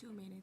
2 minutes.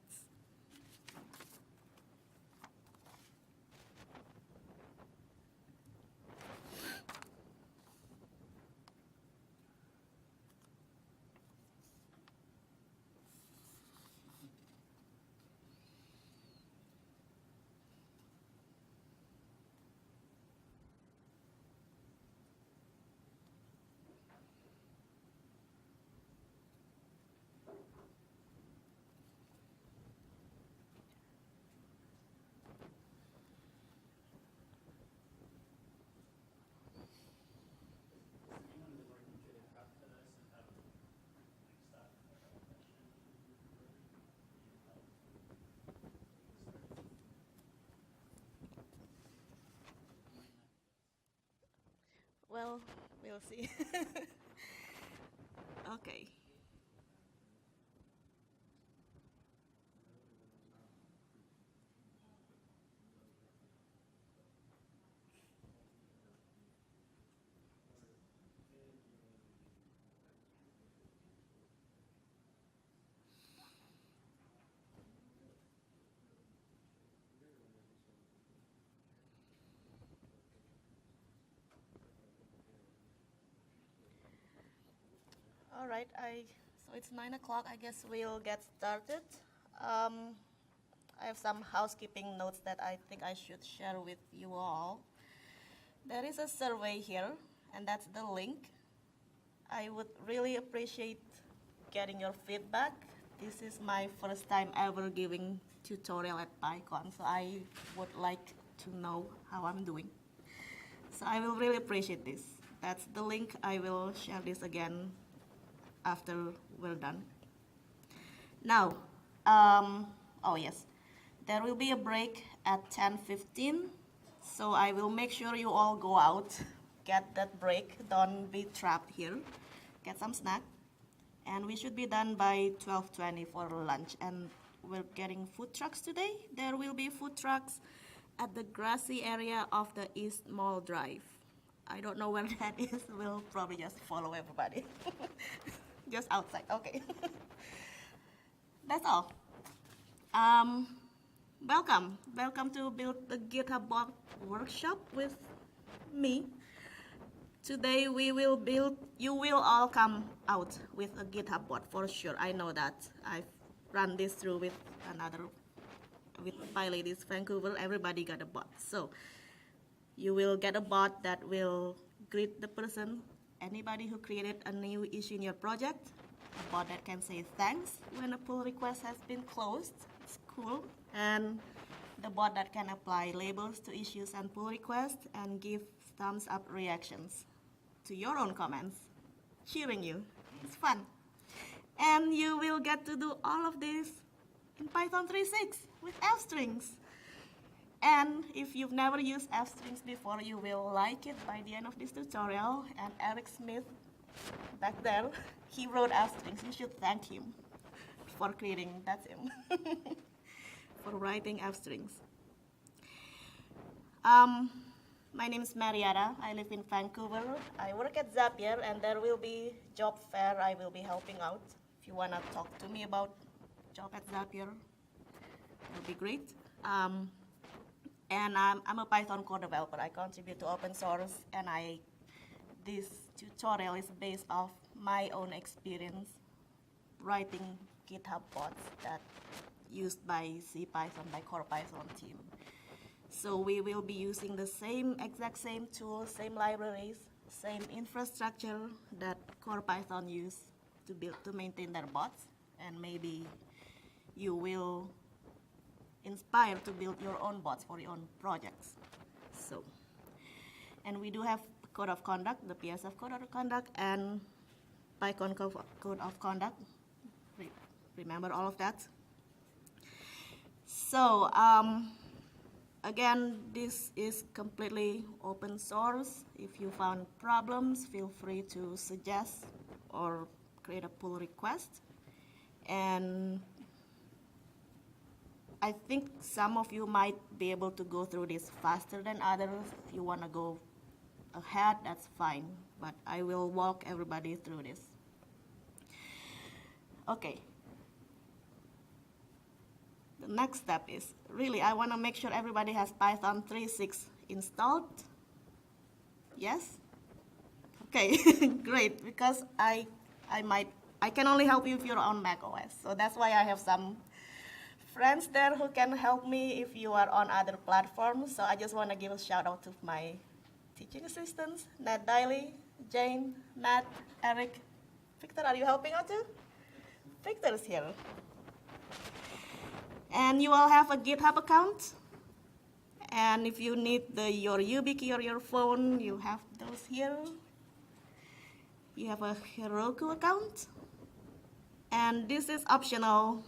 Well, we'll see. Okay. All right, so it's 9 o'clock. I guess we'll get started. I have some housekeeping notes that I think I should share with you all. There is a survey here, and that's the link. I would really appreciate getting your feedback. This is my first time ever giving tutorial at PyCon, so I would like to know how I'm doing. So I will really appreciate this. That's the link. I will share this again after we're done. Now, oh yes, there will be a break at 10:15, so I will make sure you all go out, get that break, don't be trapped here, get some snack, and we should be done by 12:20 for lunch. And we're getting food trucks today. There will be food trucks at the grassy area of the East Mall Drive. I don't know where that is. We'll probably just follow everybody. Just outside, okay. That's all. Welcome to Build-a-GitHub-Bot workshop with me. Today we will build, you will all come out with a GitHub bot for sure. I know that. I've run this through with PyLadies Vancouver. Everybody got a bot. So you will get a bot that will greet the person, anybody who created a new issue in your project, a bot that can say thanks when a pull request has been closed. It's cool. And the bot that can apply labels to issues and pull requests and give thumbs up reactions to your own comments, cheering you. It's fun. And you will get to do all of this in Python 3.6 with f-strings. And if you've never used f-strings before, you will like it by the end of this tutorial. And Eric Smith, back there, he wrote f-strings. You should thank him for creating, that's him, for writing f-strings. My name is Mariatta. I live in Vancouver. I work at Zapier, and there will be job fair. I will be helping out. If you want to talk to me about job at Zapier, it will be great. And I'm a Python core developer. I contribute to open source, and this tutorial is based off my own experience writing GitHub bots that used by CPython, by core Python team. So we will be using the exact same tools, same libraries, same infrastructure that core Python use to maintain their bots, and maybe you will inspire to build your own bots for your own projects. So, and we do have code of conduct, the PSF code of conduct, and PyCon code of conduct. Remember all of that. So, again, this is completely open source. If you found problems, feel free to suggest or create a pull request. And I think some of you might be able to go through this faster than others. If you want to go ahead, that's fine. But I will walk everybody through this. Okay. The next step is, really, I want to make sure everybody has Python 3.6 installed. Yes? Okay, great, because I can only help you if you're on macOS. So that's why I have some friends there who can help me if you are on other platforms. So I just want to give a shout out to my teaching assistants, Nat Daily, Jane, Matt, Eric. Victor, are you helping out too? Victor is here. And you all have a GitHub account. And if you need your YubiKey or your phone, you have those here. You have a Heroku account. And this is optional.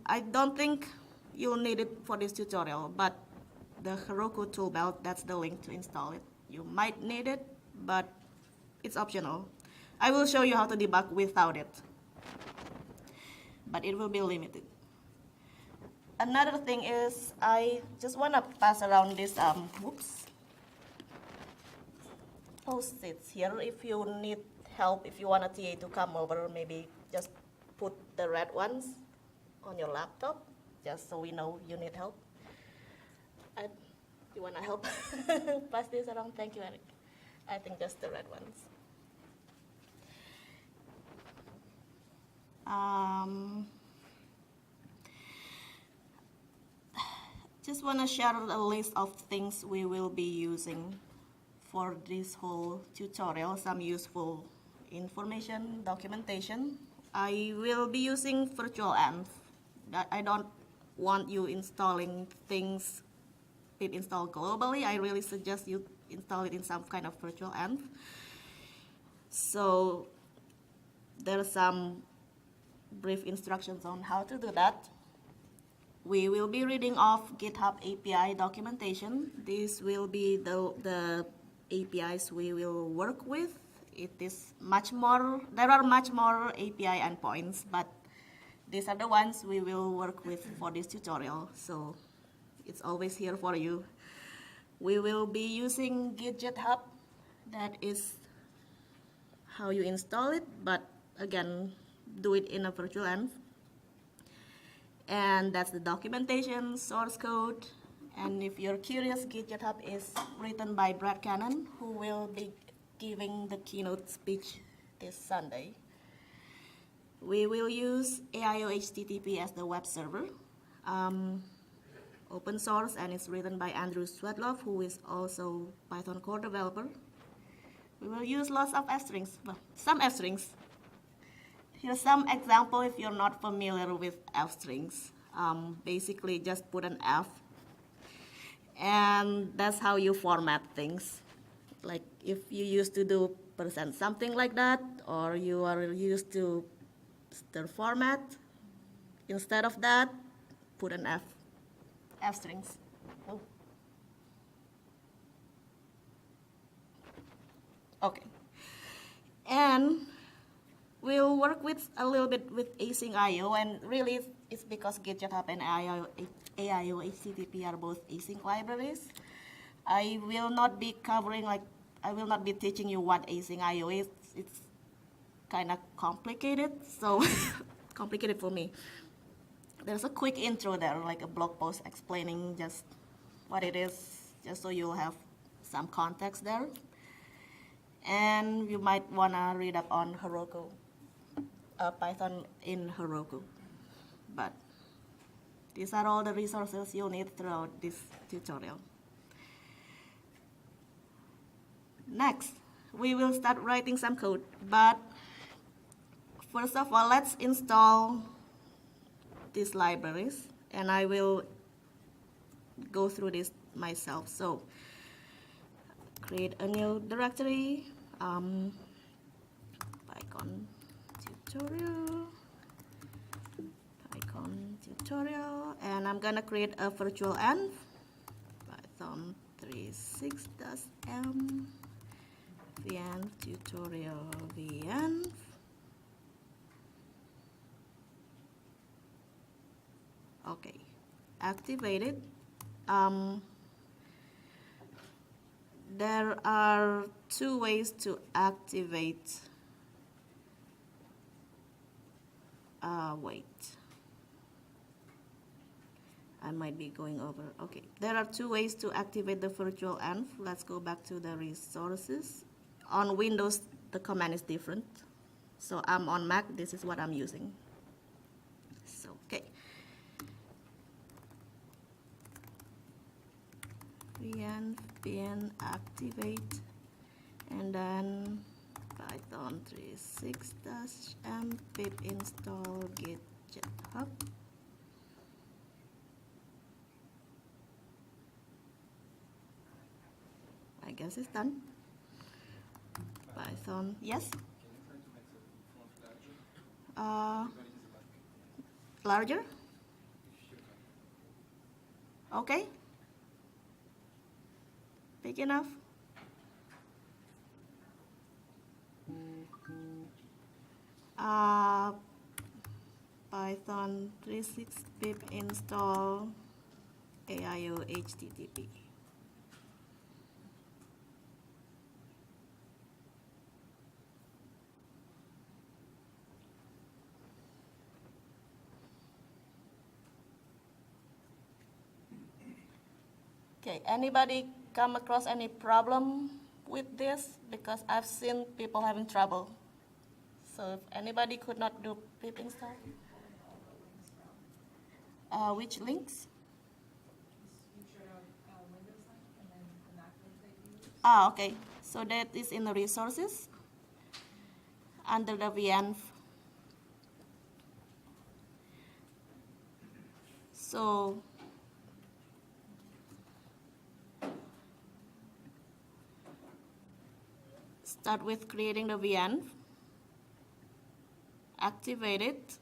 I don't think you'll need it for this tutorial, but the Heroku toolbelt, that's the link to install it. You might need it, but it's optional. I will show you how to debug without it, but it will be limited. Another thing is, I just want to pass around this, Post-its here. If you need help, if you want a TA to come over, maybe just put the red ones on your laptop, just so we know you need help. You want to help pass this around? Thank you, Eric. I think just the red ones. Just want to share a list of things we will be using for this whole tutorial, some useful information, documentation. I will be using virtual env. I don't want you installing things pip install globally. I really suggest you install it in some kind of virtual env. So there are some brief instructions on how to do that. We will be reading off GitHub API documentation. This will be the APIs we will work with. It is much more, there are much more API endpoints, but these are the ones we will work with for this tutorial. So it's always here for you. We will be using gidgethub. That is how you install it, but again, do it in a virtual env. And that's the documentation, source code. And if you're curious, github is written by Brad Cannon, who will be giving the keynote speech this Sunday. We will use aiohttp as the web server. Open source, and it's written by Andrew Swedlove, who is also Python core developer. We will use lots of f strings, well, some f strings. Here's some example if you're not familiar with f strings. Basically, just put an f, and that's how you format things. Like if you used to do % something like that, or you are used to stir format, instead of that, put an f strings. Oh. Okay. And we'll work with a little bit with async IO, and really it's because GitHub and aiohttp are both async libraries. I will not be covering, I will not be teaching you what async IO is. It's kind of complicated, so complicated for me. There's a quick intro there, like a blog post explaining just what it is, just so you'll have some context there. And you might want to read up on Heroku, Python in Heroku. But these are all the resources you'll need throughout this tutorial. Next, we will start writing some code, but first of all, let's install these libraries, and I will go through this myself. So create a new directory, PyCon tutorial, and I'm gonna create a virtual env, Python 3.6-m venv tutorial venv. Okay, activated. There are two ways to activate. Wait. I might be going over. Okay, there are two ways to activate the virtual env. Let's go back to the resources. On Windows, the command is different. So I'm on Mac, this is what I'm using. So, okay. Env activate, and then Python 36-m pip install github. I guess it's done. Python, yes? Larger? Okay. Big enough? Python 36 pip install aiohttp. Okay, anybody come across any problem with this? Because I've seen people having trouble. So if anybody could not do pip install? Which links? Okay. So that is in the resources under the VN. So start with creating the VN, activate it.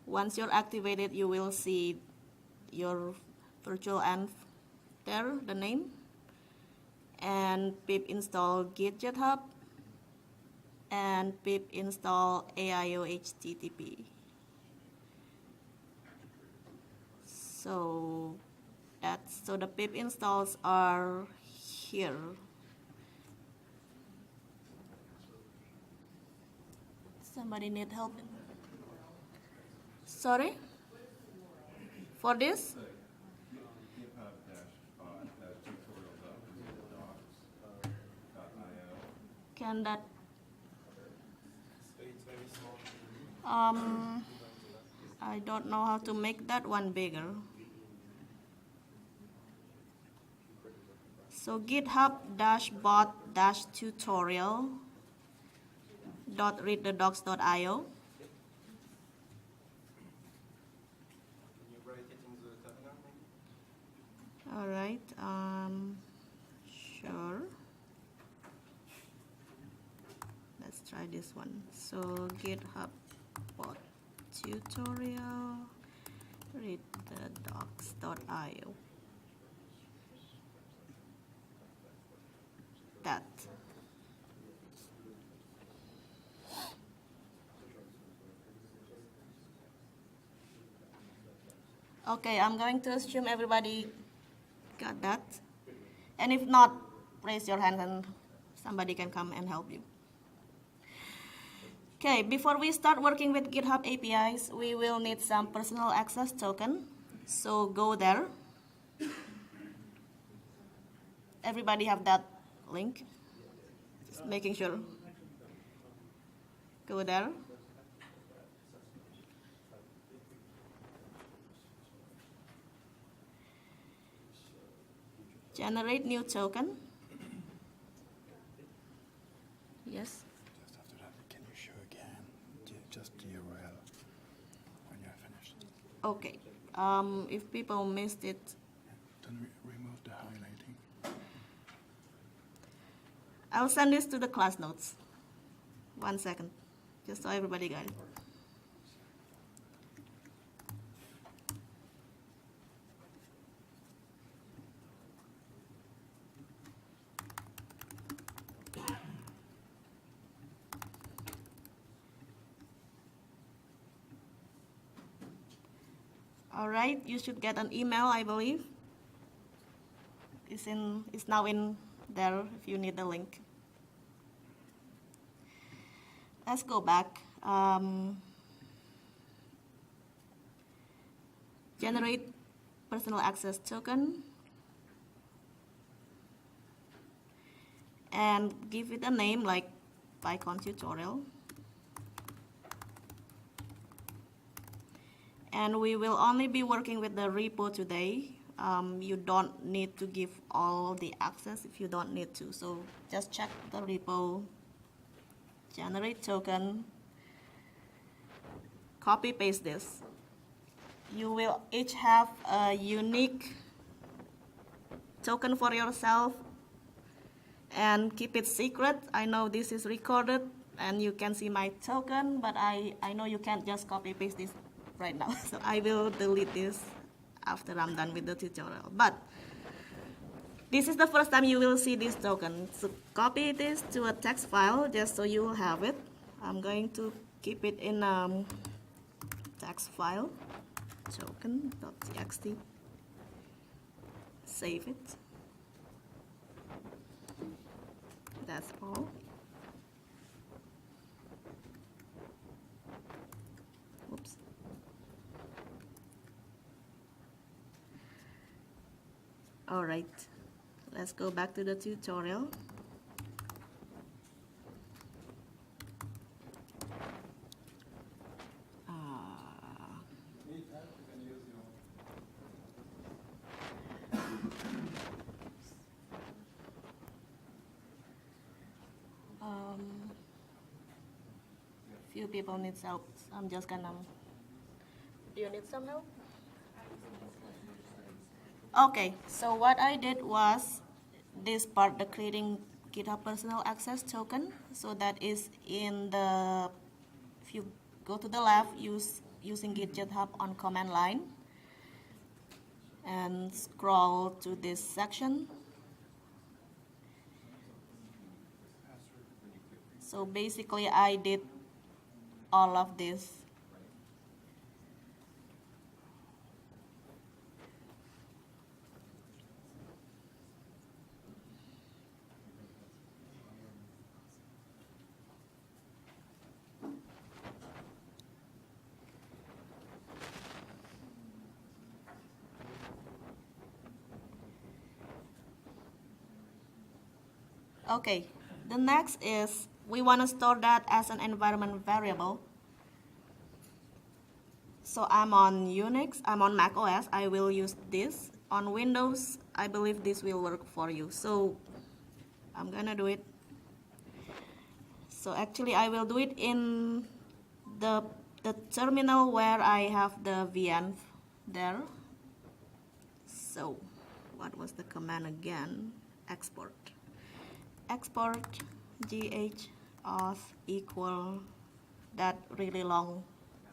Once you're activated, you will see your virtual env there, the name, and pip install gidgethub, and pip install aiohttp. So the pip installs are here. Somebody need help? Sorry? For this? Can that? I don't know how to make that one bigger. So github-bot-tutorial.readthedocs.io. All right, sure. Let's try this one. So GitHub bot tutorial readthedocs.io. That. Okay, I'm going to assume everybody got that. And if not, raise your hand and somebody can come and help you. Okay, before we start working with GitHub APIs, we will need some personal access token. So go there. Everybody have that link? Just making sure. Go there. Generate new token. Yes. Just after that, can you show again just the URL when you're finished? Okay. If people missed it. Then remove the highlighting. I'll send this to the class notes. 1 second, just so everybody got it. All right, you should get an email, I believe. It's now in there if you need the link. Let's go back. generate personal access token, and give it a name like PyCon tutorial. And we will only be working with the repo today. You don't need to give all the access if you don't need to. So just check the repo, generate token, copy paste this. You will each have a unique token for yourself and keep it secret. I know this is recorded and you can see my token, but I know you can't just copy paste this right now. So I will delete this after I'm done with the tutorial. But this is the first time you will see this token. So copy this to a text file just so you will have it. I'm going to keep it in a text file, token.txt. Save it. That's all. Oops. All right, let's go back to the tutorial. Few people need help. I'm just gonna. Do you need some help? Okay, so what I did was this part, the creating GitHub personal access token. So that is in the, if you go to the left, using gidgethub on command line and scroll to this section. So basically I did all of this. Okay, the next is we want to store that as an environment variable. So I'm on Unix, I'm on Mac OS, I will use this. On Windows, I believe this will work for you. So I'm gonna do it. So actually I will do it in the terminal where I have the VN there. So what was the command again? Export gh equal that really long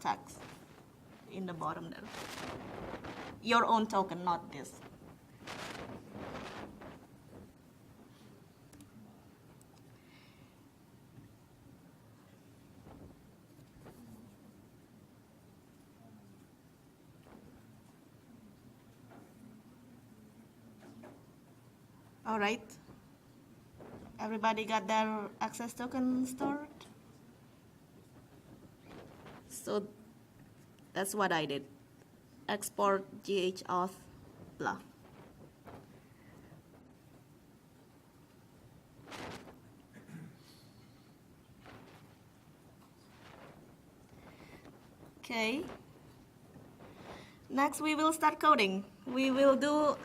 text in the bottom there. Your own token, not this. All right. Everybody got their access token stored? So that's what I did. Export ghauth blah. Okay. Next we will start coding. We will do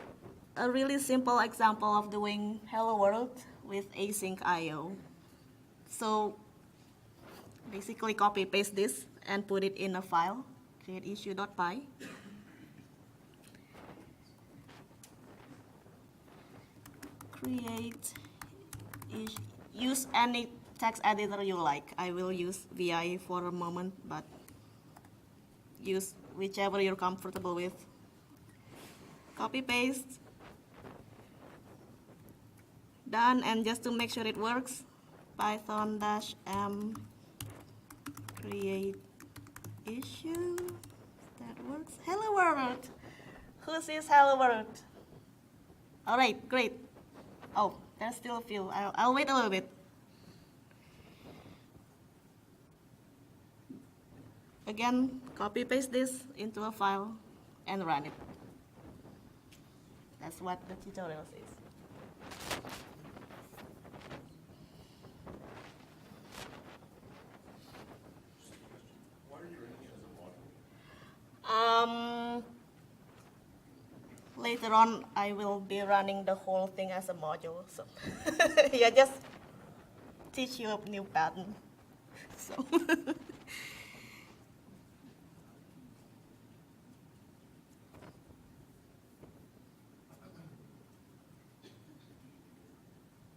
a really simple example of doing hello world with async IO. So basically copy paste this and put it in a file, create issue.py. Use any text editor you like. I will use VI for a moment, but use whichever you're comfortable with. Copy paste. Done, and just to make sure it works, python-m create issue. That works. Hello world. Who sees hello world? All right, great. Oh, there's still a few. I'll wait a little bit. Again, copy paste this into a file and run it. That's what the tutorial says. Why are you running it as a module? Later on, I will be running the whole thing as a module. So yeah, just teach you a new pattern. So.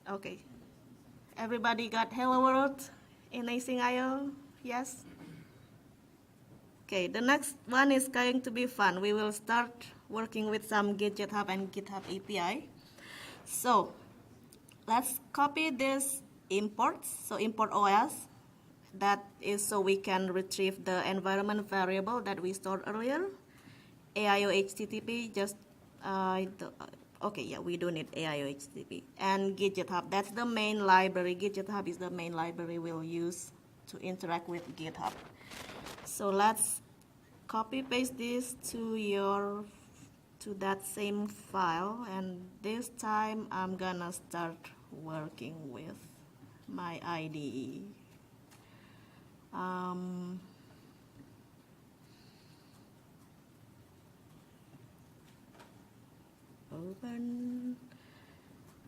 Okay. Everybody got hello world in Async.io? Yes? Okay, the next one is going to be fun. We will start working with some GitHub and GitHub API. So let's copy this imports. So import OS. That is so we can retrieve the environment variable that we stored earlier. aiohttp, just, okay, yeah, we do need aiohttp. And github, that's the main library. Github is the main library we'll use to interact with GitHub. So let's copy paste this to that same file, and this time I'm gonna start working with my IDE. Open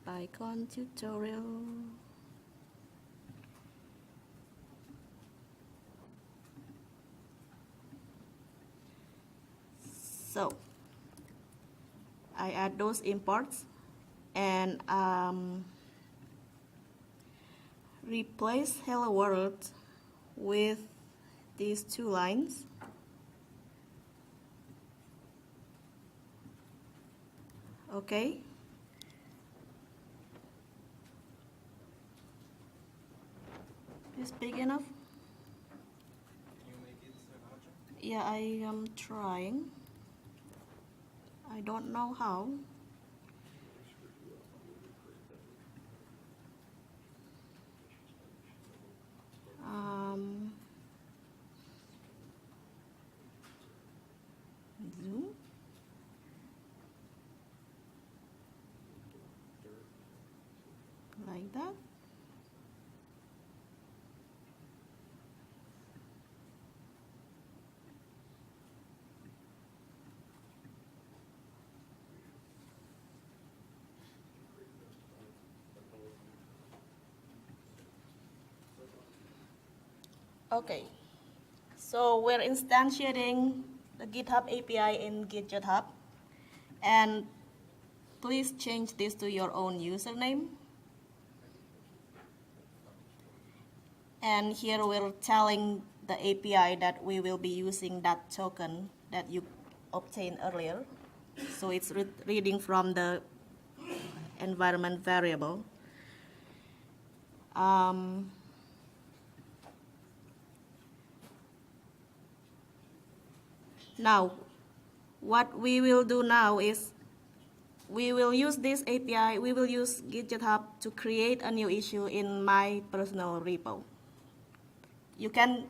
PyCon tutorial. So I add those imports and replace hello world with these two lines. Okay. Is big enough? Can you make it larger? Yeah, I am trying. I don't know how. Zoom. Like that. Okay, so we're instantiating the GitHub API in github, and please change this to your own username. And here we're telling the API that we will be using that token that you obtained earlier. So it's reading from the environment variable. Now, what we will do now is we will use this API, we will use github to create a new issue in my personal repo. You can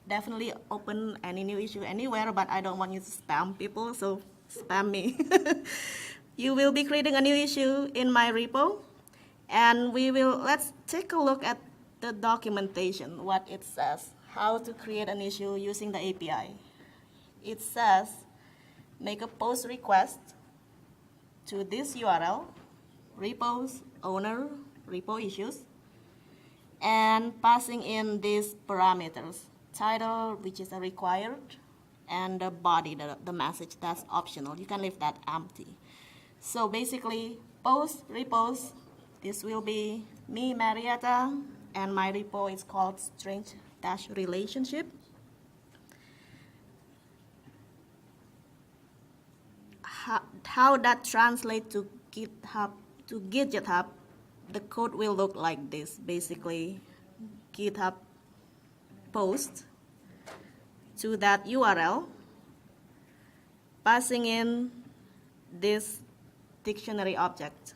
definitely open any new issue anywhere, but I don't want you to spam people, so spam me. You will be creating a new issue in my repo, and let's take a look at the documentation, what it says, how to create an issue using the API. It says, make a post request to this URL, repos, owner, repo issues, and passing in these parameters, title, which is a required, and the body, the message, that's optional. You can leave that empty. So basically, post, repos, this will be me, Mariatta, and my repo is called strange-relationship. How that translates to GitHub, to github, the code will look like this. Basically, GitHub post to that URL, passing in this dictionary object,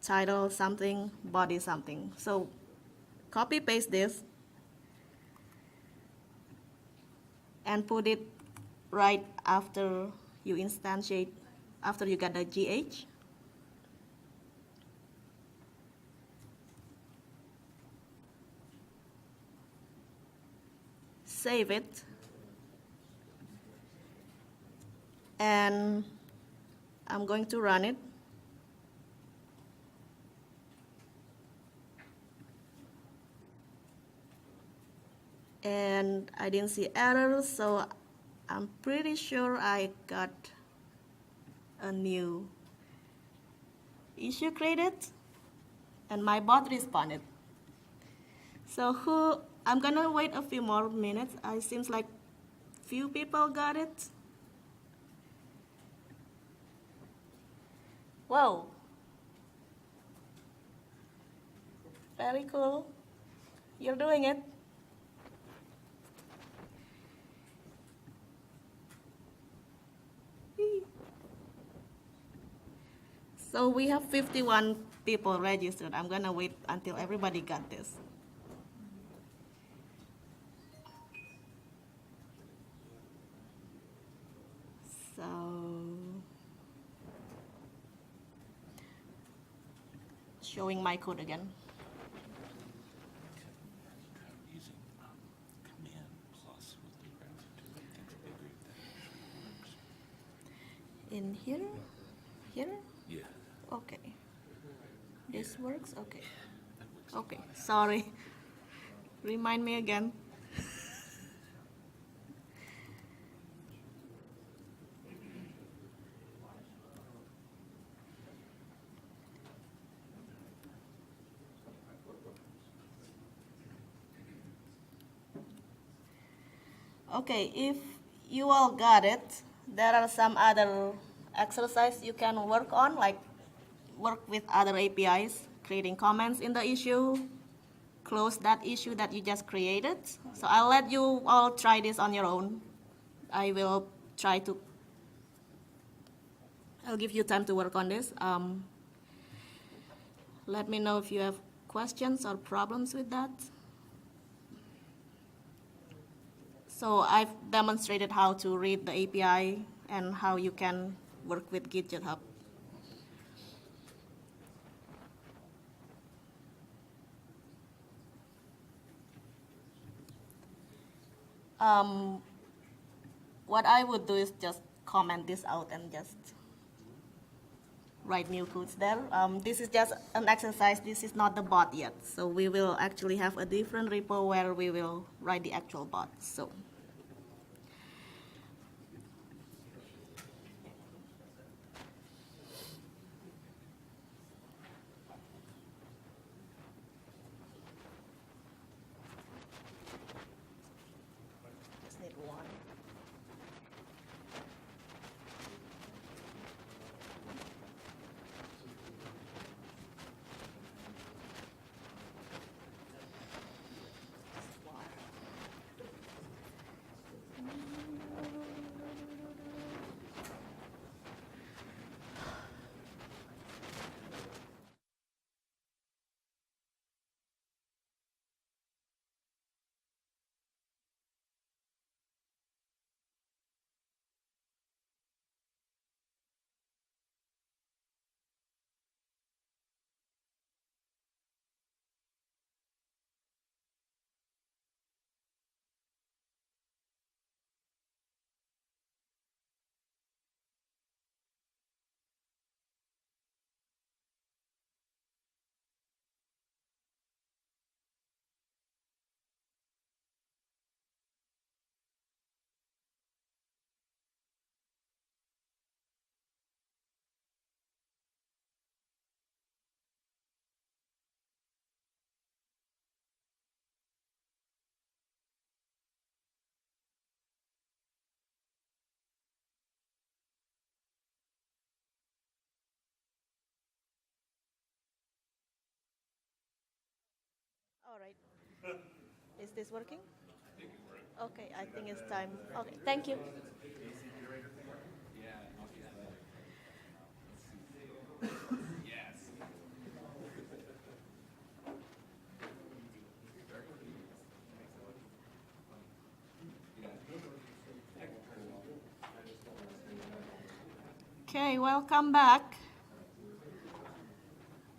title something, body something. So copy paste this and put it right after you instantiate after you get the GH. Save it. And I'm going to run it. And I didn't see errors, so I'm pretty sure I got a new issue created, and my bot responded. So I'm gonna wait a few more minutes. It seems like few people got it. Whoa. Very cool. You're doing it. So we have 51 people registered. I'm gonna wait until everybody got this. So, showing my code again. Using command plus with the browser too. I think would be great. That actually works. In here? Here? Yeah. Okay. This works? Okay. Okay, sorry. Remind me again. Okay, if you all got it, there are some other exercises you can work on, like work with other APIs, creating comments in the issue, close that issue that you just created. So I'll let you all try this on your own. I'll give you time to work on this. Let me know if you have questions or problems with that. So I've demonstrated how to read the API and how you can work with GitHub. What I would do is just comment this out and just write new codes there. This is just an exercise. This is not the bot yet. So we will actually have a different repo where we will write the actual bot. So. Just need one. All right. Is this working? Okay, I think it's time. Okay, thank you. Okay, welcome back.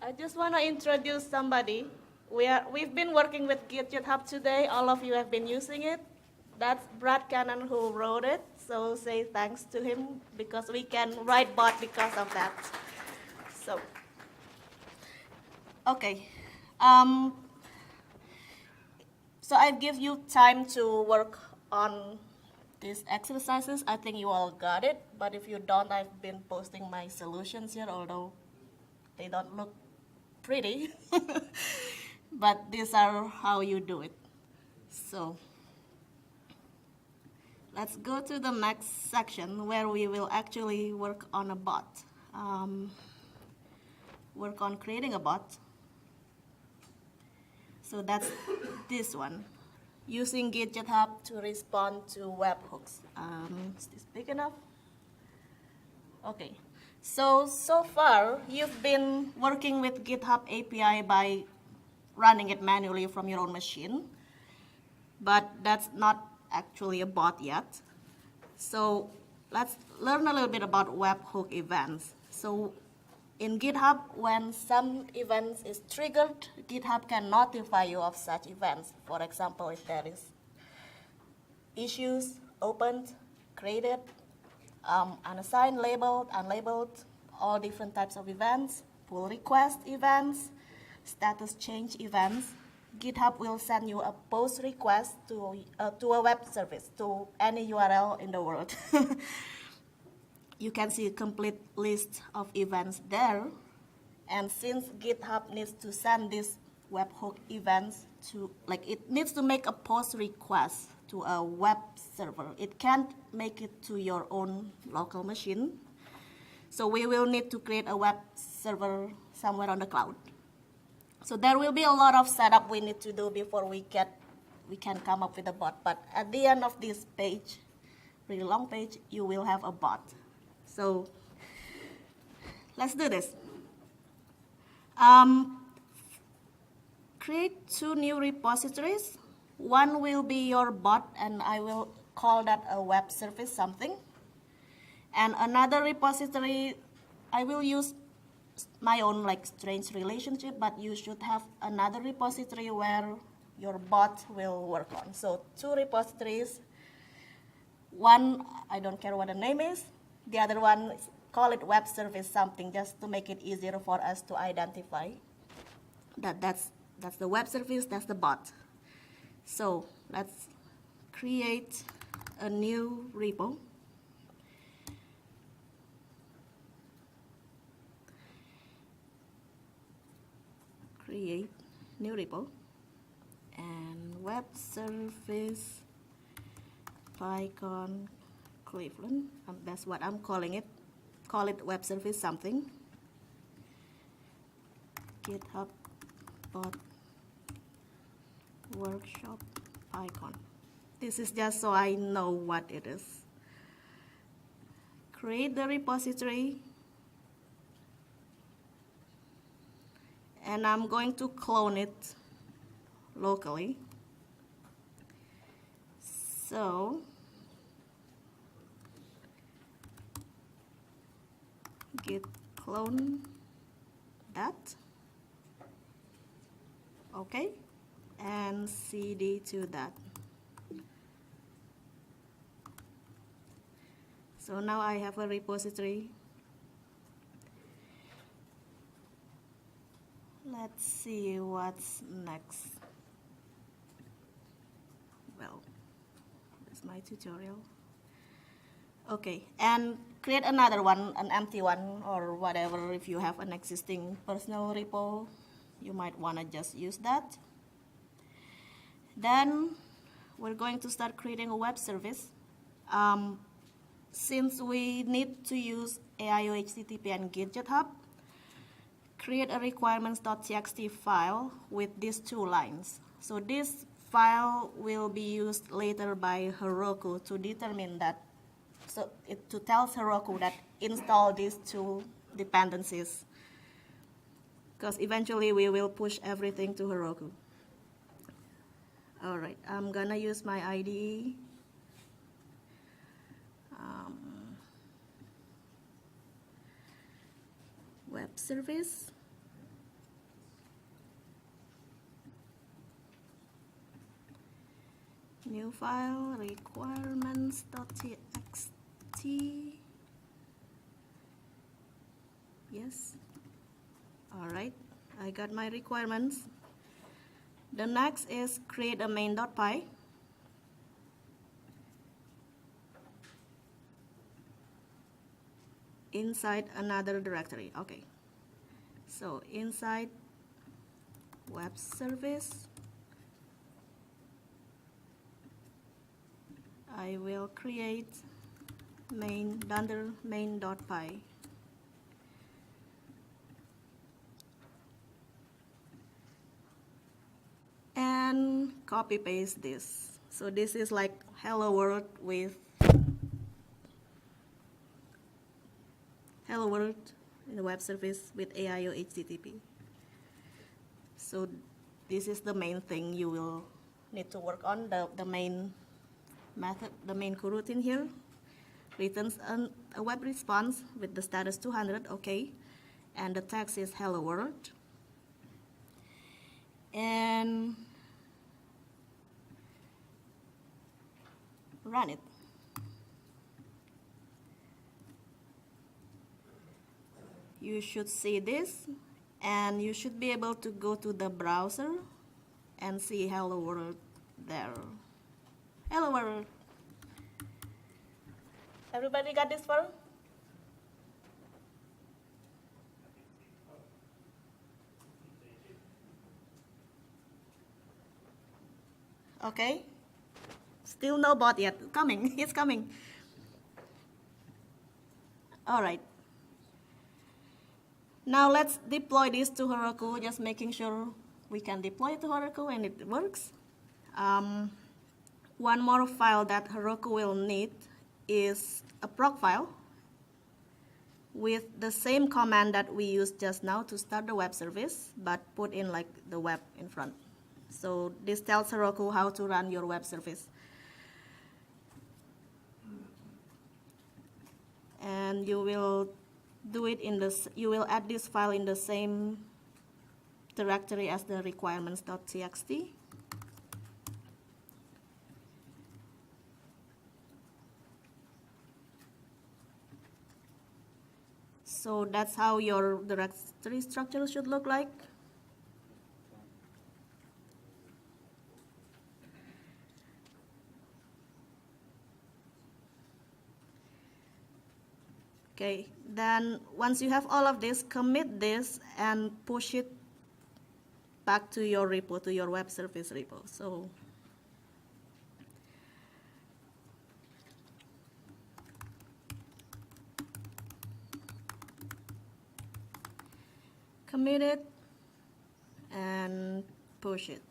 I just want to introduce somebody. We've been working with GitHub today. All of you have been using it. That's Brad Cannon who wrote it. So say thanks to him because we can write bot because of that. So, okay. So I give you time to work on these exercises. I think you all got it, but if you don't, I've been posting my solutions here, although they don't look pretty. But these are how you do it. So let's go to the next section where we will actually work on a bot. Work on creating a bot. So that's this one. Using GitHub to respond to webhooks. Is this big enough? Okay. So far, you've been working with GitHub API by running it manually from your own machine. But that's not actually a bot yet. So let's learn a little bit about webhook events. So in GitHub, when some events is triggered, GitHub can notify you of such events. For example, if there is issues opened, created, unassigned, labeled, unlabeled, all different types of events, pull request events, status change events, GitHub will send you a post request to a web service, to any URL in the world. You can see a complete list of events there. And since GitHub needs to send these webhook events to, like it needs to make a post request to a web server. It can't make it to your own local machine. So we will need to create a web server somewhere on the cloud. So there will be a lot of setup we need to do before we can come up with a bot. But at the end of this page, really long page, you will have a bot. So let's do this. Create 2 new repositories. One will be your bot, and I will call that a web service something. And another repository, I will use my own like strange relationship, but you should have another repository where your bot will work on. So 2 repositories. One, I don't care what the name is. The other one, call it web service something, just to make it easier for us to identify that that's the web service, that's the bot. So let's create a new repo. Create new repo and web service PyCon Cleveland. That's what I'm calling it. Call it web service something. GitHub bot workshop PyCon. This is just so I know what it is. Create the repository. And I'm going to clone it locally. So git clone that. Okay. And cd to that. So now I have a repository. Let's see what's next. Well, that's my tutorial. Okay, and create another one, an empty one or whatever. If you have an existing personal repo, you might want to just use that. Then we're going to start creating a web service. Since we need to use aiohttp and gidgethub, create a requirements.txt file with these 2 lines. So this file will be used later by Heroku to determine that, so to tell Heroku that install these 2 dependencies, because eventually we will push everything to Heroku. All right, I'm gonna use my IDE. service. New file, requirements.txt. Yes. All right, I got my requirements. The next is create a main.py. Inside another directory. Okay. So inside web service, I will create main.py. And copy paste this. So this is like hello world with hello world in the web service with aiohttp. So this is the main thing you will need to work on, the main method, the main coroutine here. Returns a web response with the status 200, okay. And the text is hello world. And run it. You should see this, and you should be able to go to the browser and see hello world there. Hello world. Everybody got this far? Okay. Still no bot yet. Coming. It's coming. All right. Now let's deploy this to Heroku, just making sure we can deploy it to Heroku and it works. One more file that Heroku will need is a proc file with the same command that we used just now to start the web service, but put in like the web in front. So this tells Heroku how to run your web service. And you will do it in this, you will add this file in the same directory as the requirements.txt. So that's how your directory structure should look like. Okay, then once you have all of this, commit this and push it back to your repo, to your web service repo. So commit it and push it.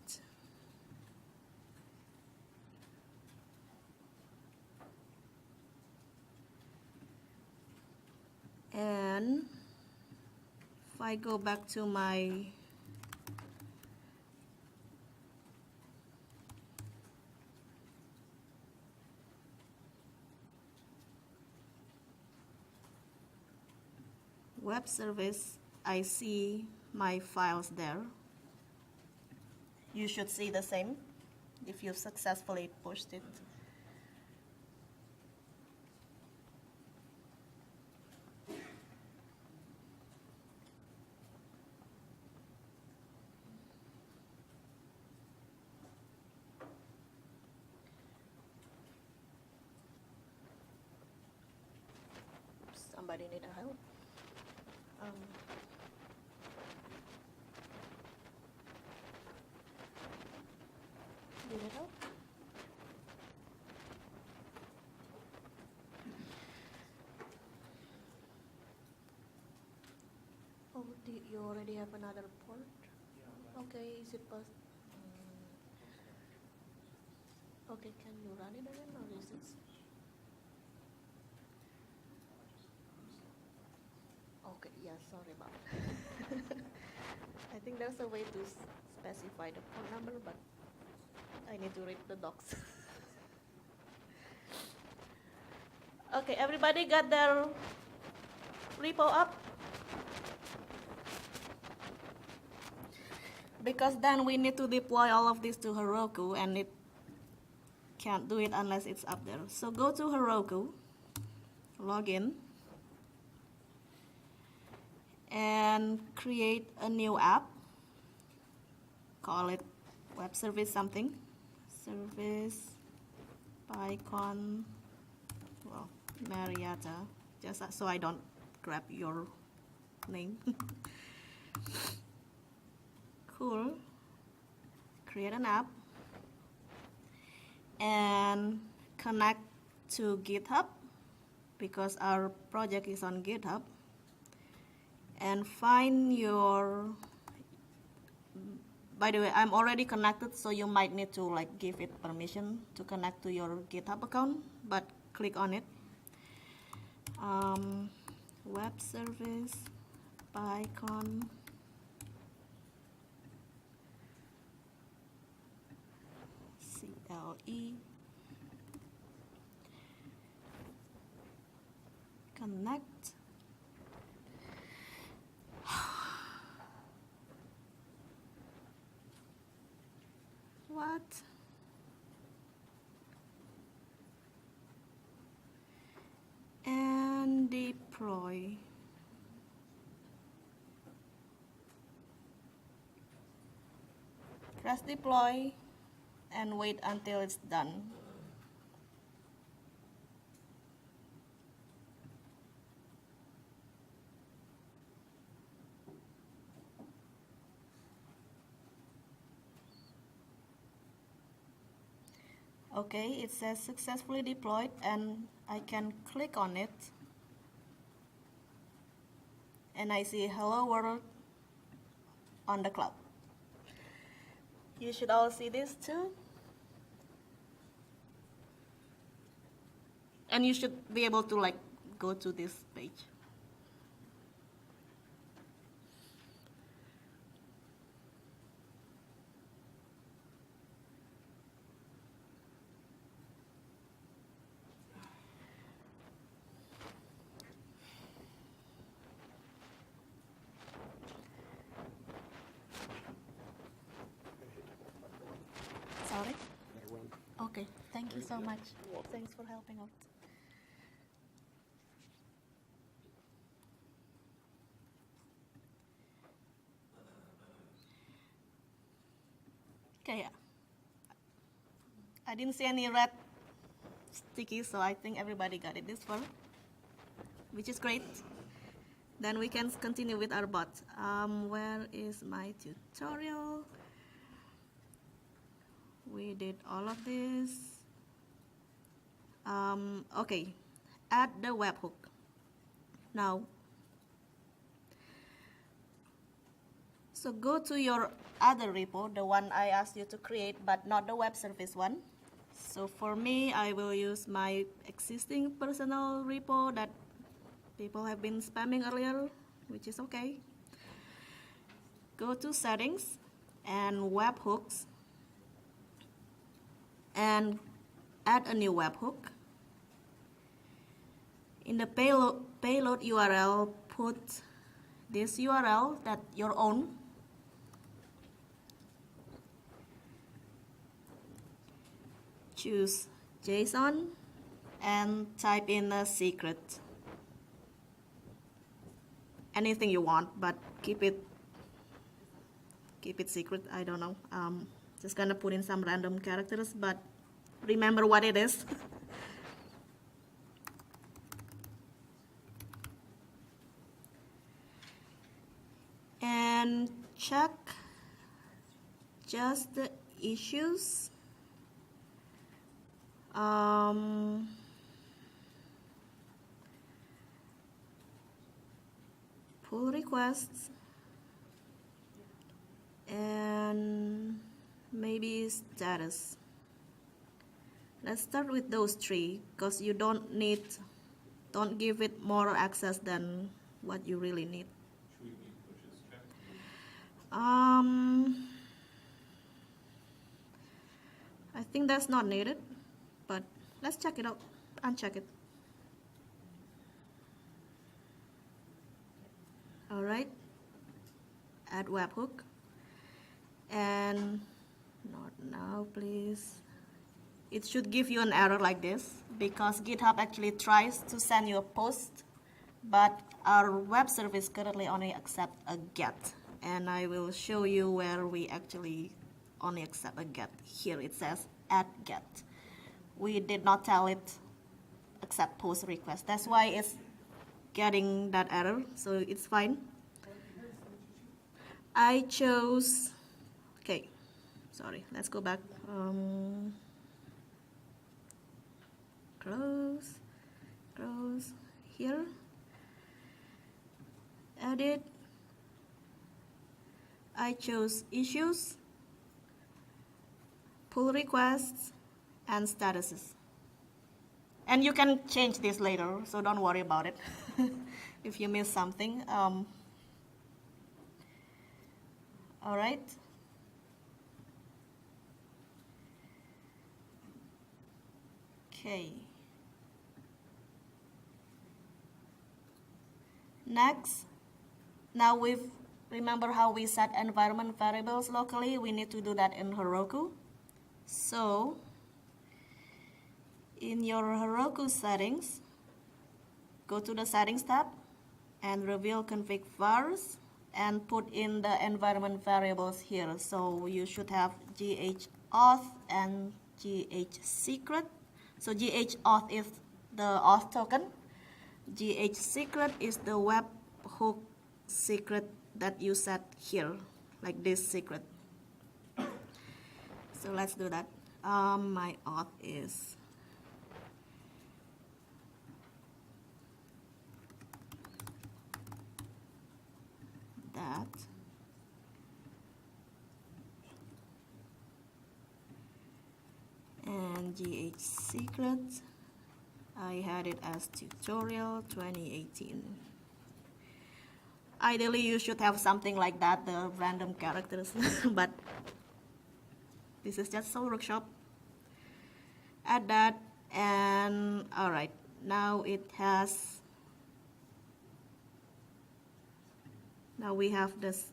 And if I go back to my web service, I see my files there. You should see the same if you've successfully pushed it. Somebody need a help? Need a help? Oh, you already have another port? Okay, is it possible? Okay, can you run it again, or is it? Okay, yeah, sorry about it. I think there's a way to specify the phone number, but I need to read the docs. Okay, everybody got their repo up? because then we need to deploy all of this to Heroku, and it can't do it unless it's up there. So go to Heroku, log in, and create a new app. Call it web service something. Service PyCon, well, Mariatta, just so I don't grab your name. Cool. Create an app and connect to GitHub because our project is on GitHub, and find your, by the way, I'm already connected, so you might need to like give it permission to connect to your GitHub account, but click on it. Web service PyCon CLE connect. What? And deploy. Press deploy and wait until it's done. Okay, it says successfully deployed, and I can click on it, and I see hello world on the cloud. You should all see this too. And you should be able to like go to this page. Sorry? Okay, thank you so much. Thanks for helping out. Okay, I didn't see any red sticky, so I think everybody got it this far, which is great. Then we can continue with our bot. Where is my tutorial? We did all of this. Okay, add the webhook. Now, so go to your other repo, the one I asked you to create, but not the web service one. So for me, I will use my existing personal repo that people have been spamming earlier, which is okay. Go to settings and webhooks, and add a new webhook. In the payload URL, put this URL that your own. Choose JSON and type in a secret. Anything you want, but keep it secret. I don't know. Just gonna put in some random characters, but remember what it is. And check just the issues. Pull requests and maybe status. Let's start with those three, because you don't give it more access than what you really need. Should we make pushes checked? I think that's not needed, but let's check it out, uncheck it. All right, add webhook, And not now, please. It should give you an error like this because GitHub actually tries to send you a post, but our web service currently only accepts a get. And I will show you where we actually only accept a get. Here it says add get. We did not tell it accept post request. That's why it's getting that error, so it's fine. I chose, okay, sorry, let's go back. Close, here, edit. I chose issues, pull requests, and statuses. And you can change this later, so don't worry about it if you miss something. All right. Okay. Next, now remember how we set environment variables locally? We need to do that in Heroku. So, in your Heroku settings, go to the settings tab and reveal config vars and put in the environment variables here. So you should have ghauth and ghsecret. So ghauth is the auth token. Ghsecret is the webhook secret that you set here, like this secret. So let's do that. My auth is that. And ghsecret, I had it as tutorial 2018. Ideally, you should have something like that, the random characters, but this is just a workshop. Add that, and all right, now it has, now we have this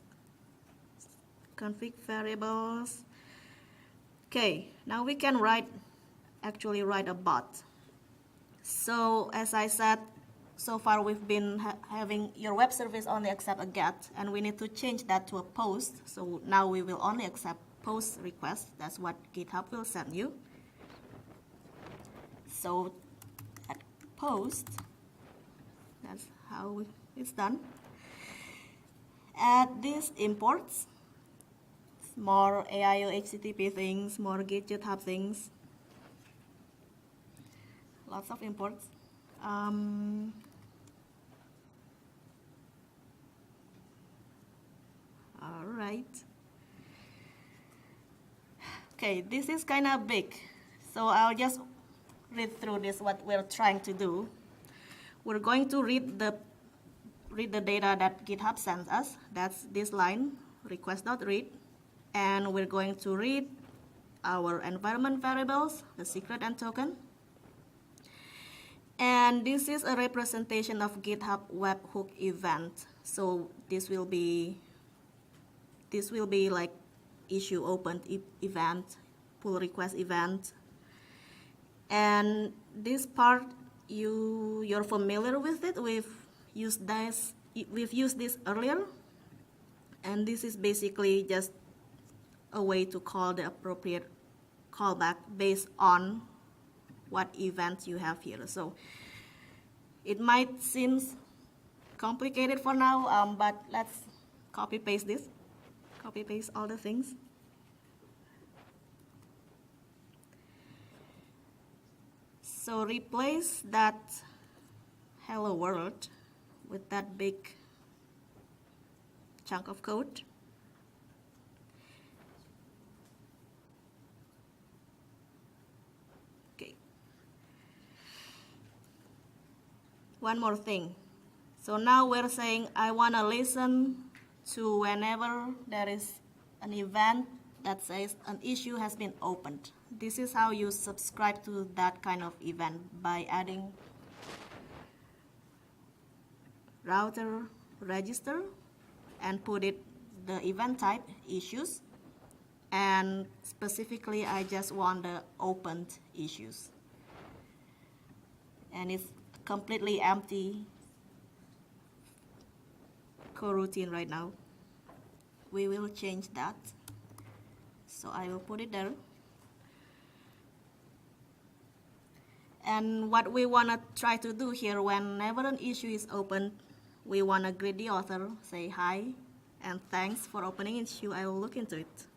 config variables. Okay, now we can actually write a bot. So as I said, so far we've been having your web service only accept a get, and we need to change that to a post. So now we will only accept post requests. That's what GitHub will send you. So at post, that's how it's done. Add these imports, more aiohttp things, more gidgethub things, lots of imports. All right. Okay, this is kind of big, so I'll just read through this, what we're trying to do. We're going to read the data that GitHub sends us. That's this line, request.read. And we're going to read our environment variables, the secret and token. And this is a representation of GitHub webhook event. So this will be like issue opened event, pull request event. And this part, you're familiar with it. We've used this earlier. And this is basically just a way to call the appropriate callback based on what events you have here. So it might seem complicated for now, but let's copy paste this. Copy paste all the things. So replace that hello world with that big chunk of code. Okay. One more thing. So now we're saying I want to listen to whenever there is an event that says an issue has been opened. This is how you subscribe to that kind of event, by adding router register and put it the event type issues, and specifically I just want the opened issues. And it's completely empty coroutine right now. We will change that. So I will put it there. And what we want to try to do here, whenever an issue is opened, we want to greet the author, say hi, and thanks for opening issue. I will look into it.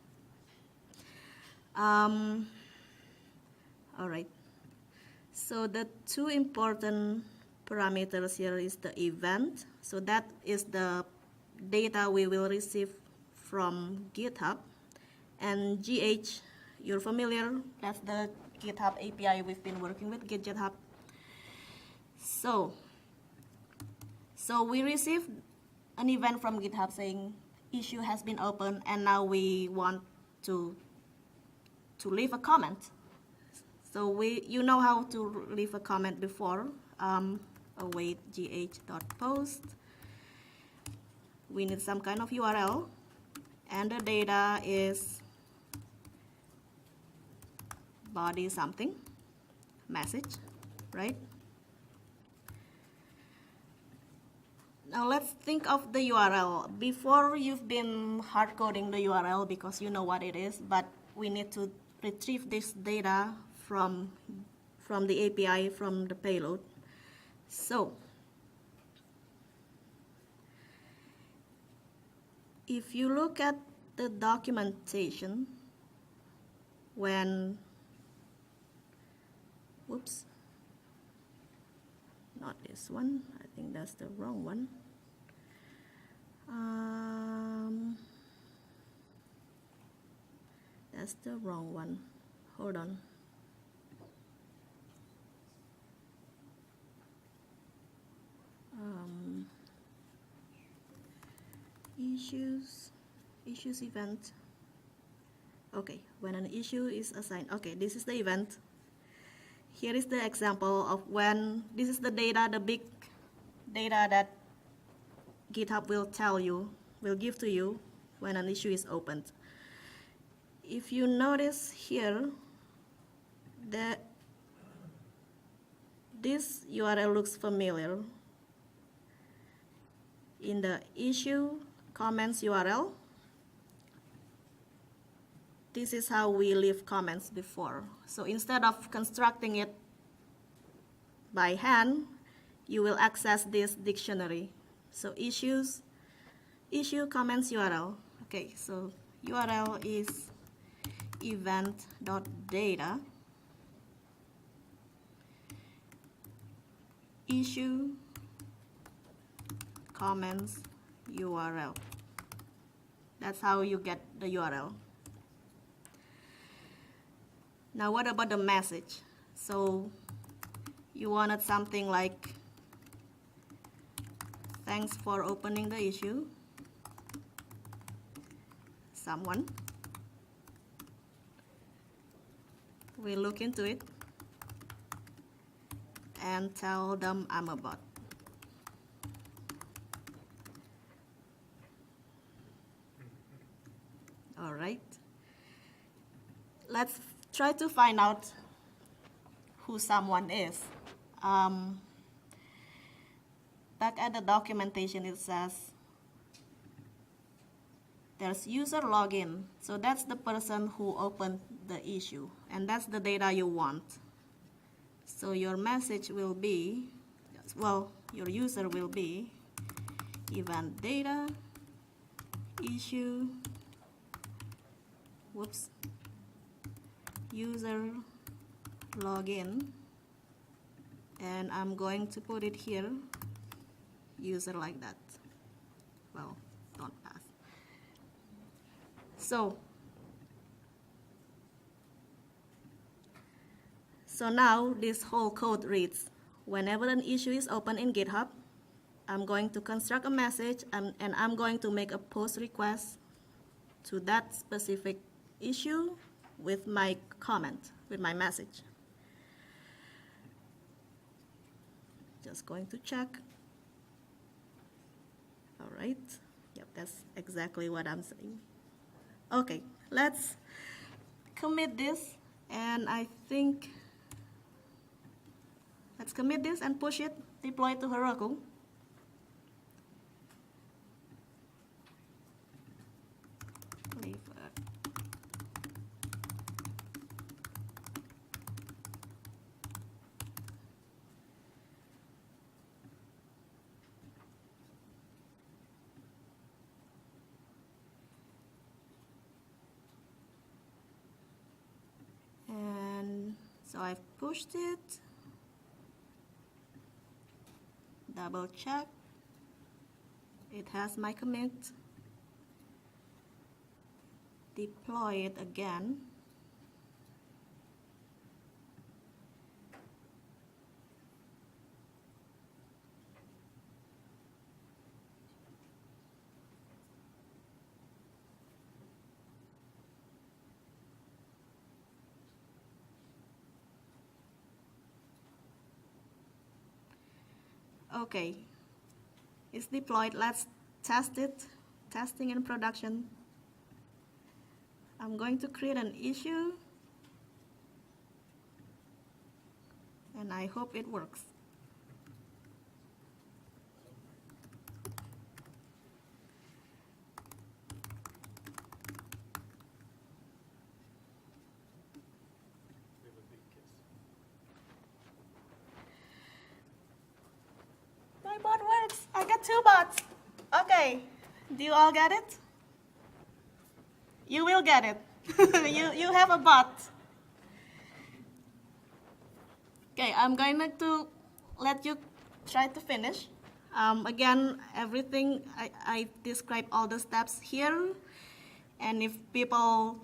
All right. So the two important parameters here is the event. So that is the data we will receive from GitHub. And GH, you're familiar, that's the GitHub API we've been working with, gidgethub. So we received an event from GitHub saying issue has been opened, and now we want to leave a comment. So you know how to leave a comment before. Await gh.post. We need some kind of URL, and the data is body something, message, right? Now let's think of the URL. Before, you've been hard coding the URL because you know what it is, but we need to retrieve this data from the API, from the payload. So if you look at the documentation, whoops, not this one, I think that's the wrong one. That's the wrong one. Hold on. Issues event. Okay, when an issue is assigned. Okay, this is the event. Here is the example of when, this is the data, the big data that GitHub will give to you when an issue is opened. If you notice here that this URL looks familiar. In the issue comments URL, this is how we leave comments before. So instead of constructing it by hand, you will access this dictionary. So issue comments URL. Okay, so URL is event.data issue comments URL. That's how you get the URL. Now what about the message? So you wanted something like, thanks for opening the issue, someone. We look into it and tell them I'm a bot. All right. Let's try to find out who someone is. Back at the documentation, it says there's user login. So that's the person who opened the issue, and that's the data you want. So your message will be, well, your user will be event data issue, whoops, user login, and I'm going to put it here, user like that. Well, don't pass. So now this whole code reads, whenever an issue is open in GitHub, I'm going to construct a message and I'm going to make a post request to that specific issue with my comment, with my message. Just going to check. All right. Yep, that's exactly what I'm saying. Okay, let's commit this, and I think let's commit this and push it, deploy it to Heroku. Leave it. And so I've pushed it. Double check. It has my commit. Deploy it again. Okay, it's deployed. Let's test it. Testing in production. I'm going to create an issue, and I hope it works. My bot works. I got 2 bots. Okay, do you all get it? You will get it. you have a bot. Okay, I'm going to let you try to finish. Again, everything, I describe all the steps here. And if people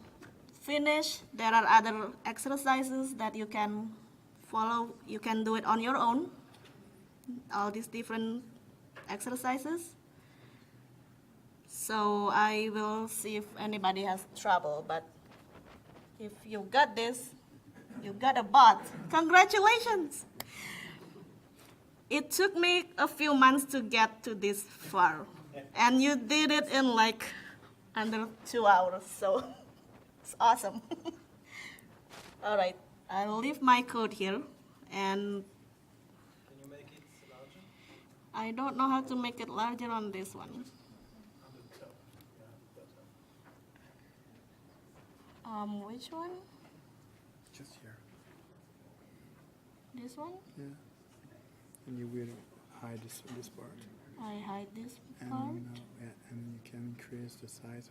finish, there are other exercises that you can follow. You can do it on your own, all these different exercises. So I will see if anybody has trouble, but if you got this, you got a bot. Congratulations! It took me a few months to get to this far, and you did it in like under 2 hours, so it's awesome. All right, I'll leave my code here, and Can you make it larger? I don't know how to make it larger on this one. On the top. Yeah, bottom. Which one? Just here. This one? Yeah. And you will hide this part. I hide this And part. yeah, and you can increase the size.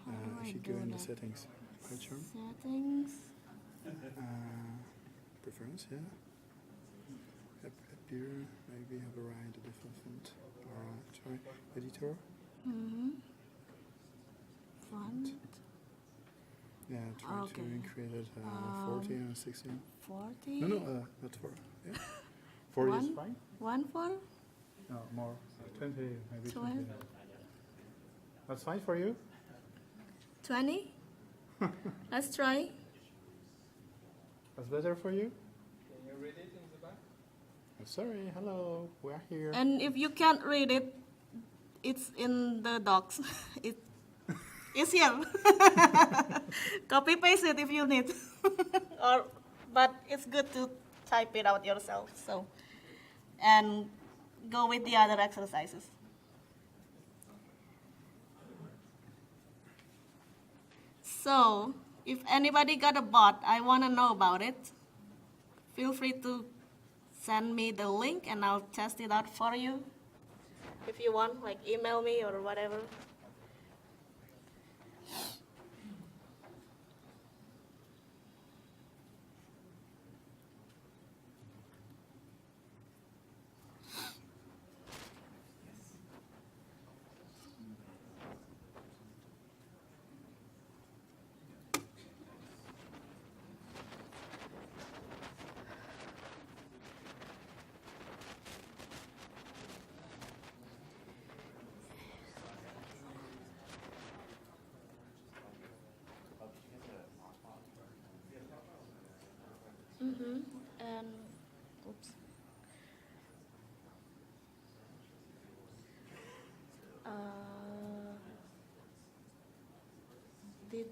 How do I If you do go in the that? settings, picture, Settings. preference, yeah. Appear, maybe have a right default or sorry, editor. Font. Yeah, try Okay. to increase it 40 and 16. 40. No, not 4. Yeah. 40 is One? fine. 1 for No, more. 20, maybe 12. 20. That's fine for you? 20. Let's try. That's better for you? Can you read it in the back? Sorry, hello, we're here. And if you can't read it, it's in the docs. It's here. Copy paste it if you need. But it's good to type it out yourself. So, and go with the other exercises. So, if anybody got a bot, I want to know about it. Feel free to send me the link and I'll test it out for you. If you want, like email me or whatever.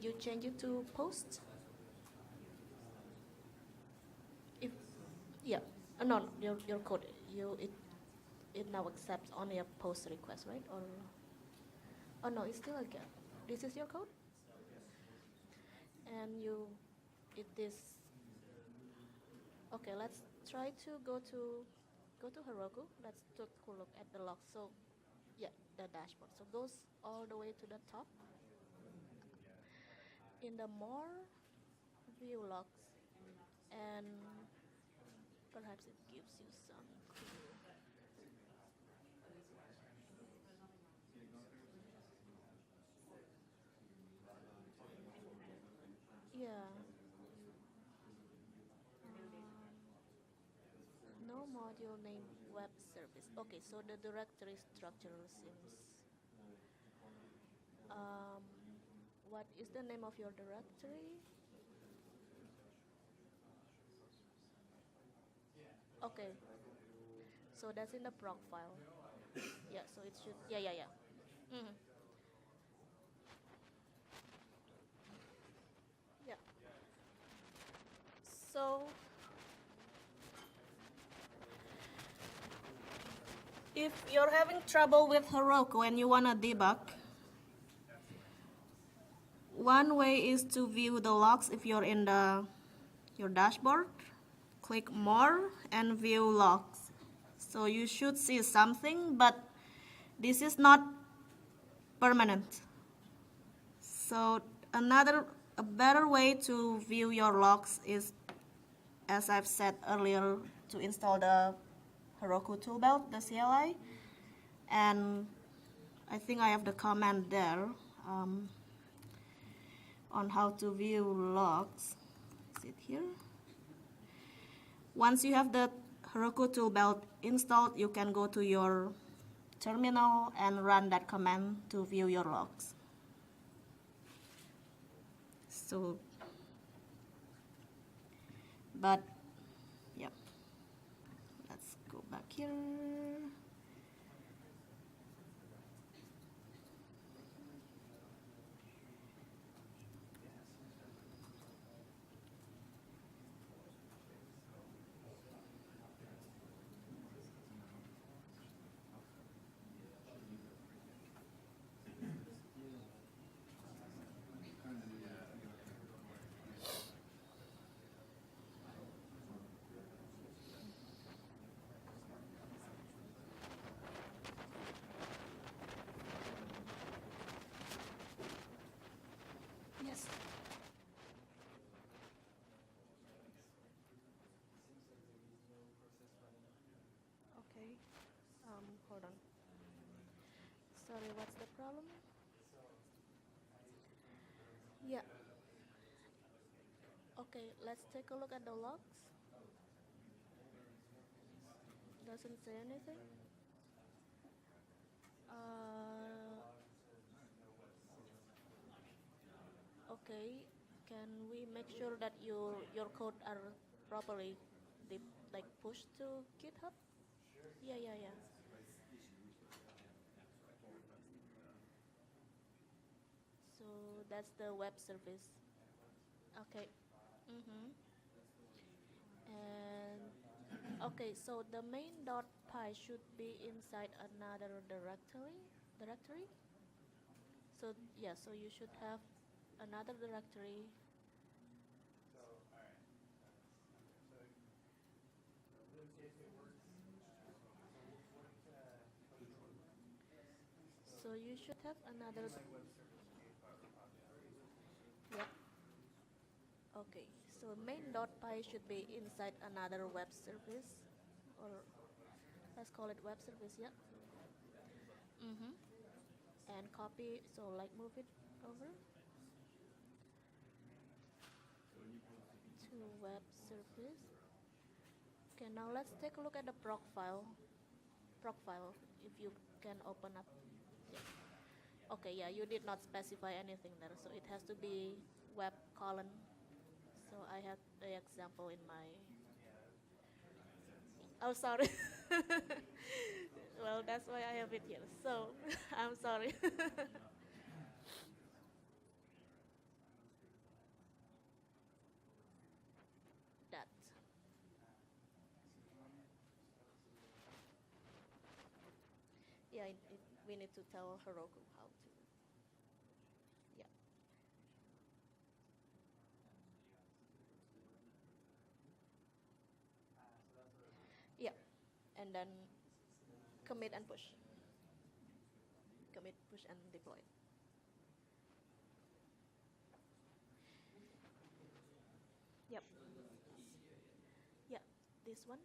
Did you change it to post? If yeah, no, no, your code it now accepts only a post request, right? Or oh no, it's still a get. This is your code, and it is okay. Let's try to go to Heroku. Let's take a look at the logs. So yeah, the dashboard. So goes all the way to the top. In the more view logs, and perhaps it gives you some clue. Yeah. No module name web service. Okay, so the directory structure seems. Um, what is the name of your directory? Okay, so that's in the proc file. Yeah, so it should. Yeah, yeah, yeah. Mhm. Yeah. So if you're having trouble with Heroku and you wanna debug, one way is to view the logs if you're in your dashboard. Click more and view logs. So you should see something, but this is not permanent. So a better way to view your logs is, as I've said earlier, to install the Heroku toolbelt, the CLI. And I think I have the command there on how to view logs. Is it here? Once you have the Heroku toolbelt installed, you can go to your terminal and run that command to view your logs. So, but, yeah, let's go back here. Yes. Okay. Hold on. Sorry, what's the problem? Yeah. Okay, let's take a look at the logs. Doesn't say anything. Okay, can we make sure that your code are properly like pushed to GitHub? Yeah, yeah, yeah. So that's the web service. Okay. Mm-hmm. And okay, so the main.py should be inside another directory. So yeah, so you should have another directory. So you should have another. Yeah. Okay. So main.py should be inside another web service, or let's call it web service. Yeah. Mm-hmm. And copy. So like move it over to web service. Okay. Now let's take a look at the proc file. If you can open up. Yeah. Okay, yeah, you did not specify anything there, so it has to be web colon. So I have the example in my. Oh, sorry. Well, that's why I have it here. So I'm sorry. we need to tell Heroku how to. Yeah. Yeah, and then commit and push. Commit, push, and deploy. Yep. Yeah, this one.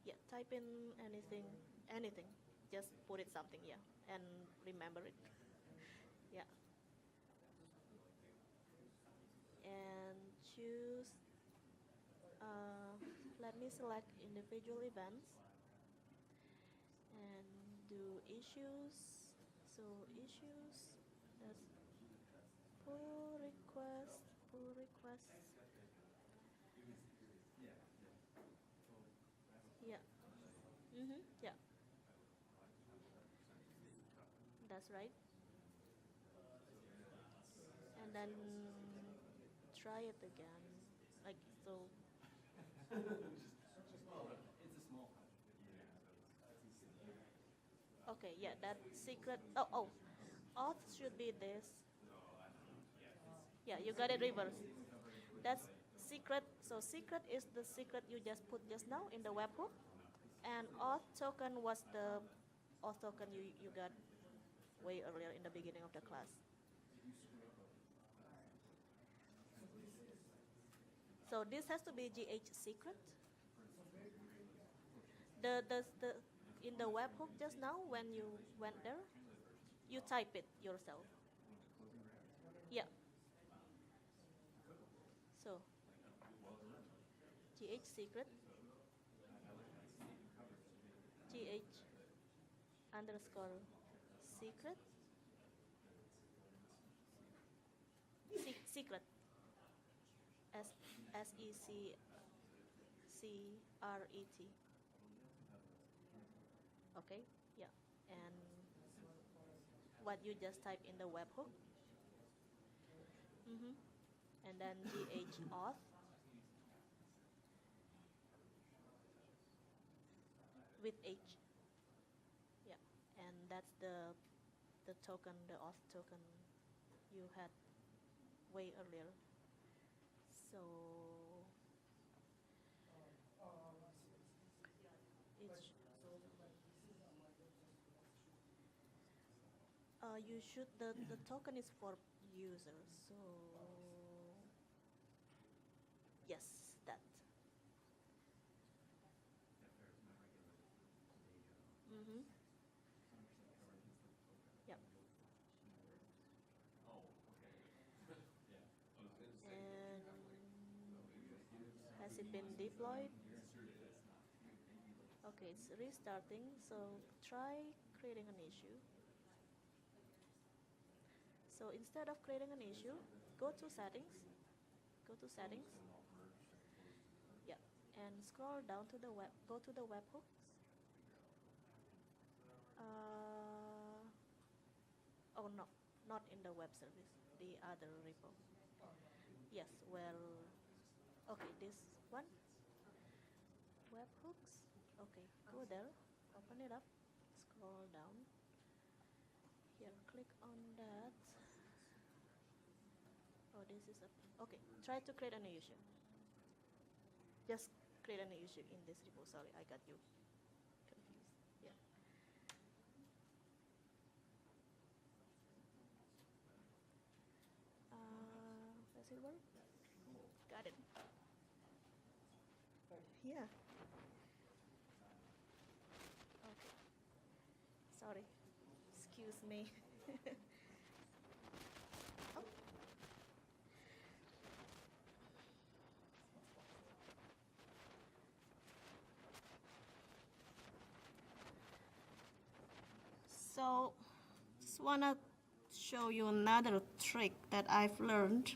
Yeah, type in anything. Just put it something, yeah, and remember it. Yeah. And choose, let me select individual events and do issues. So issues, that's pull request. Yeah. Yeah, that's right. And then try it again, like so. Okay, yeah, that secret. Oh, auth should be this. Yeah, you got it reverse. That's secret. So secret is the secret you just put just now in the webhook, and auth token was the auth token you got way earlier in the beginning of the class. So this has to be GH secret. The in the webhook just now when you went there, you type it yourself. Yeah. So GH secret, GH underscore secret, secret, SECCRET. Okay, yeah, and what you just type in the webhook, and then GH auth, with H, yeah, and that's the token, the auth token you had way earlier. So it's you should the token is for users. So yes, that. Yep. And has it been deployed? Okay, it's restarting. So try creating an issue. So instead of creating an issue, go to settings. Go to settings. Yeah, and scroll down to the web. Go to the webhooks. Oh no, not in the web service. The other repo. Yes. Well. Okay, this one. Webhooks. Okay, go there. Open it up. Scroll down. Here, click on that. Oh, this is a. Okay, try to create a new issue. Just create a new issue in this repo. Sorry, I got you confused. Yeah. Does it work? Got it. Yeah. Okay. Sorry. Excuse me. Oh. So, just wanna show you another trick that I've learned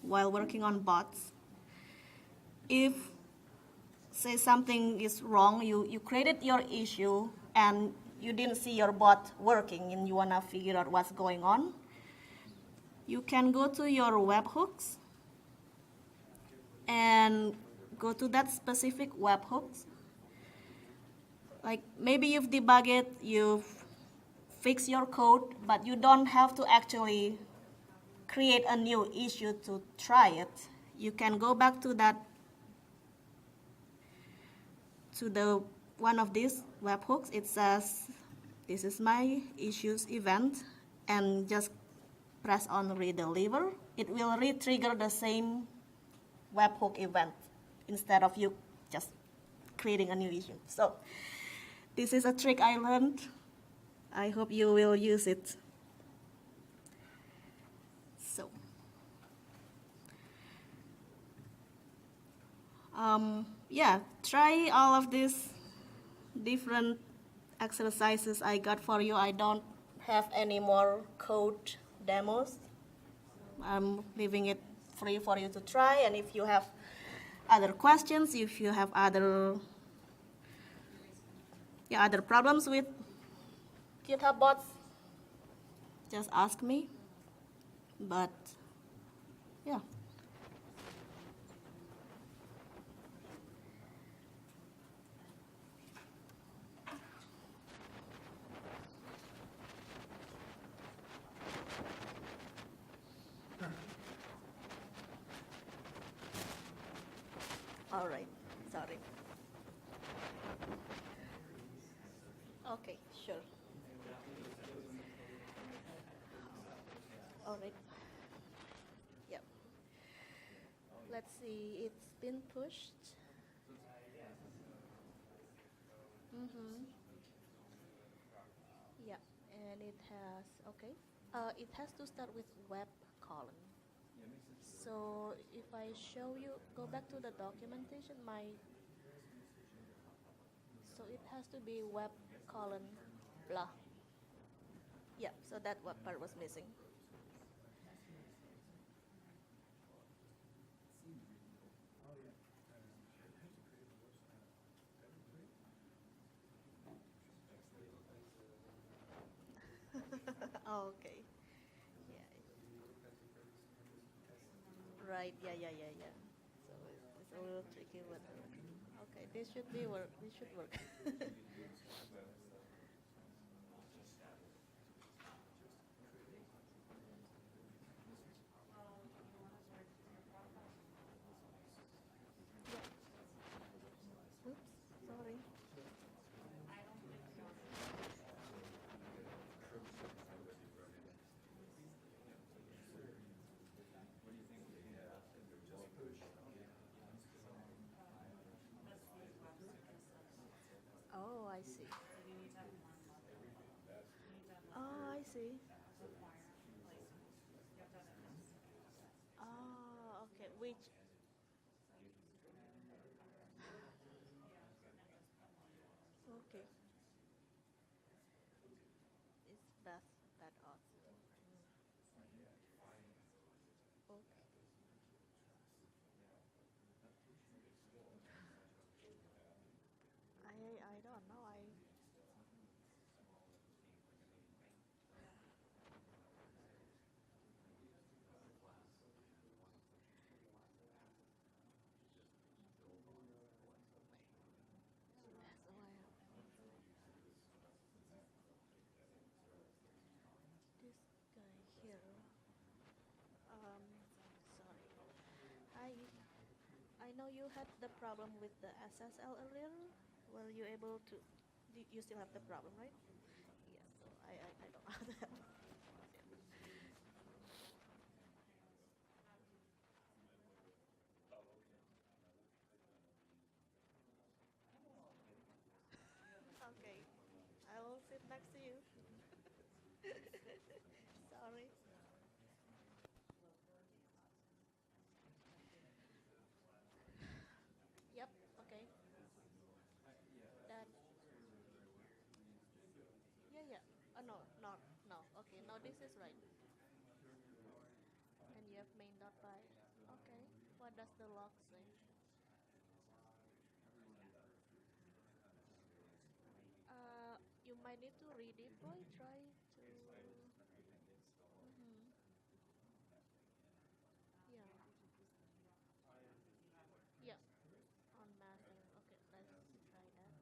while working on bots. If, say, something is wrong, you created your issue and you didn't see your bot working and you wanna figure out what's going on, you can go to your webhooks and go to that specific webhooks. Like maybe you've debugged it, you've fix your code, but you don't have to actually create a new issue to try it. You can go back to the one of these webhooks. It says, this is my issues event, and just press on redeliver. It will re-trigger the same webhook event instead of you just creating a new issue. So this is a trick I learned. I hope you will use it. So, yeah, try all of these different exercises I got for you. I don't have any more code demos. I'm leaving it free for you to try, and if you have other questions, if you have other problems with GitHub bots, just ask me. But yeah. All right, sorry. Okay, sure. All right. Yep. Let's see, it's been pushed. Yeah, and it has, okay. It has to start with web colon. So if I show you, go back to the documentation, so it has to be web colon blah. Yeah, so that what part was missing. Okay. Yeah. Right. Yeah. So it's a little tricky, but okay. This should be work. This should work. Oops. Sorry. Oh, I see. Oh, I see. Oh, okay. Which? Okay. It's that odd. Okay. I don't know. So this guy here. Sorry. I I know you had the problem with the SSL earlier. Were you able to? You still have the problem, right? Yes. So I don't know how to help. Okay. I will sit next to you. Sorry. Yep. Okay. That. Yeah. Oh no. Okay. No, this is right. And you have main.py. Okay. What does the log say? You might need to redeploy. Try to. Mhm. Yeah. Yeah. On master. Okay. Let's try that.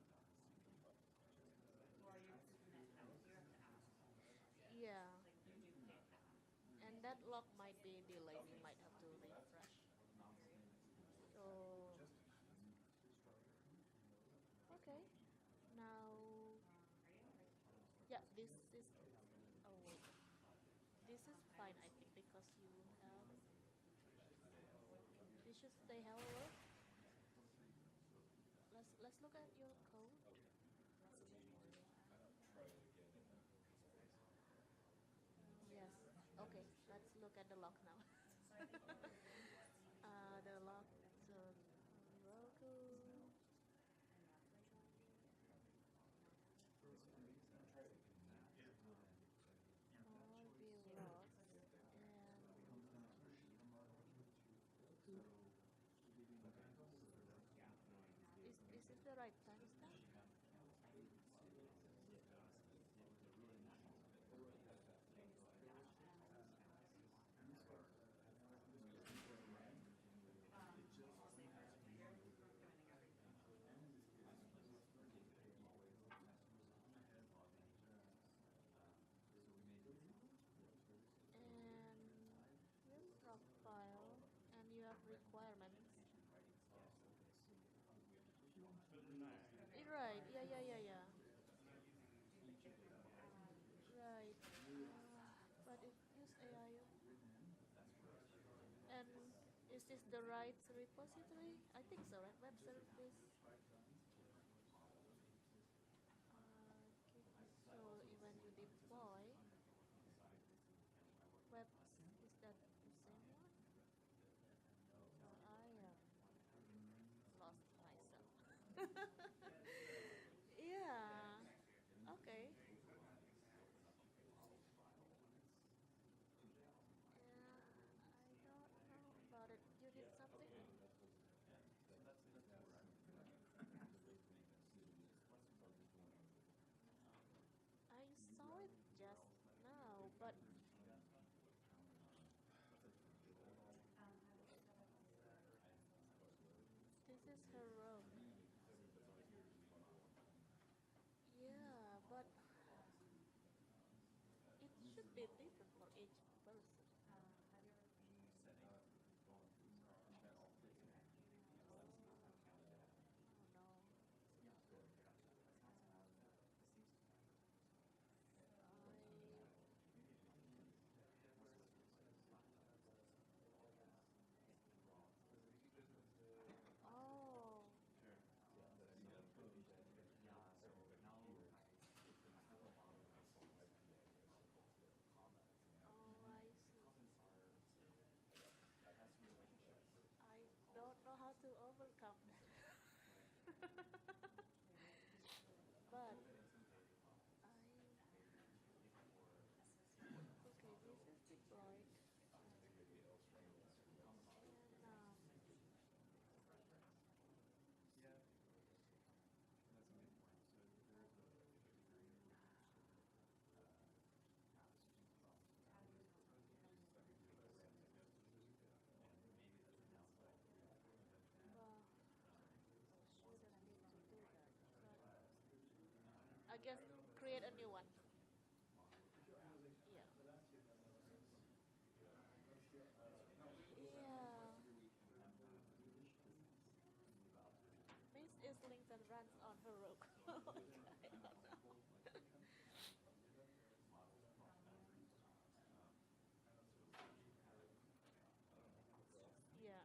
that log might be delayed. You might have to refresh. So, okay. Now, yeah, this is. Oh wait, this is fine. I think because you have. This should stay hello. Let's look at your code. Yes. Okay. Let's look at the log now. The log. So Heroku. All view logs and is this the right timestamp? And your profile and you have requirements. Right, yeah. Right. But it use AI. And is this the right repository? I think so, right? Web service. So even you deploy web, is that the same one? I lost myself. Yeah. Okay. Yeah, I don't know about it. You did something? I saw it just now, but this is her room. Yeah, but it should be different for each person. Oh no. Oh. Oh, I see. I don't know how to overcome that. But okay, this is deployed. And well, shouldn't need to do that. But I guess create a new one. Yeah. Yeah. This is linked and runs on Heroku. I don't know. Yeah.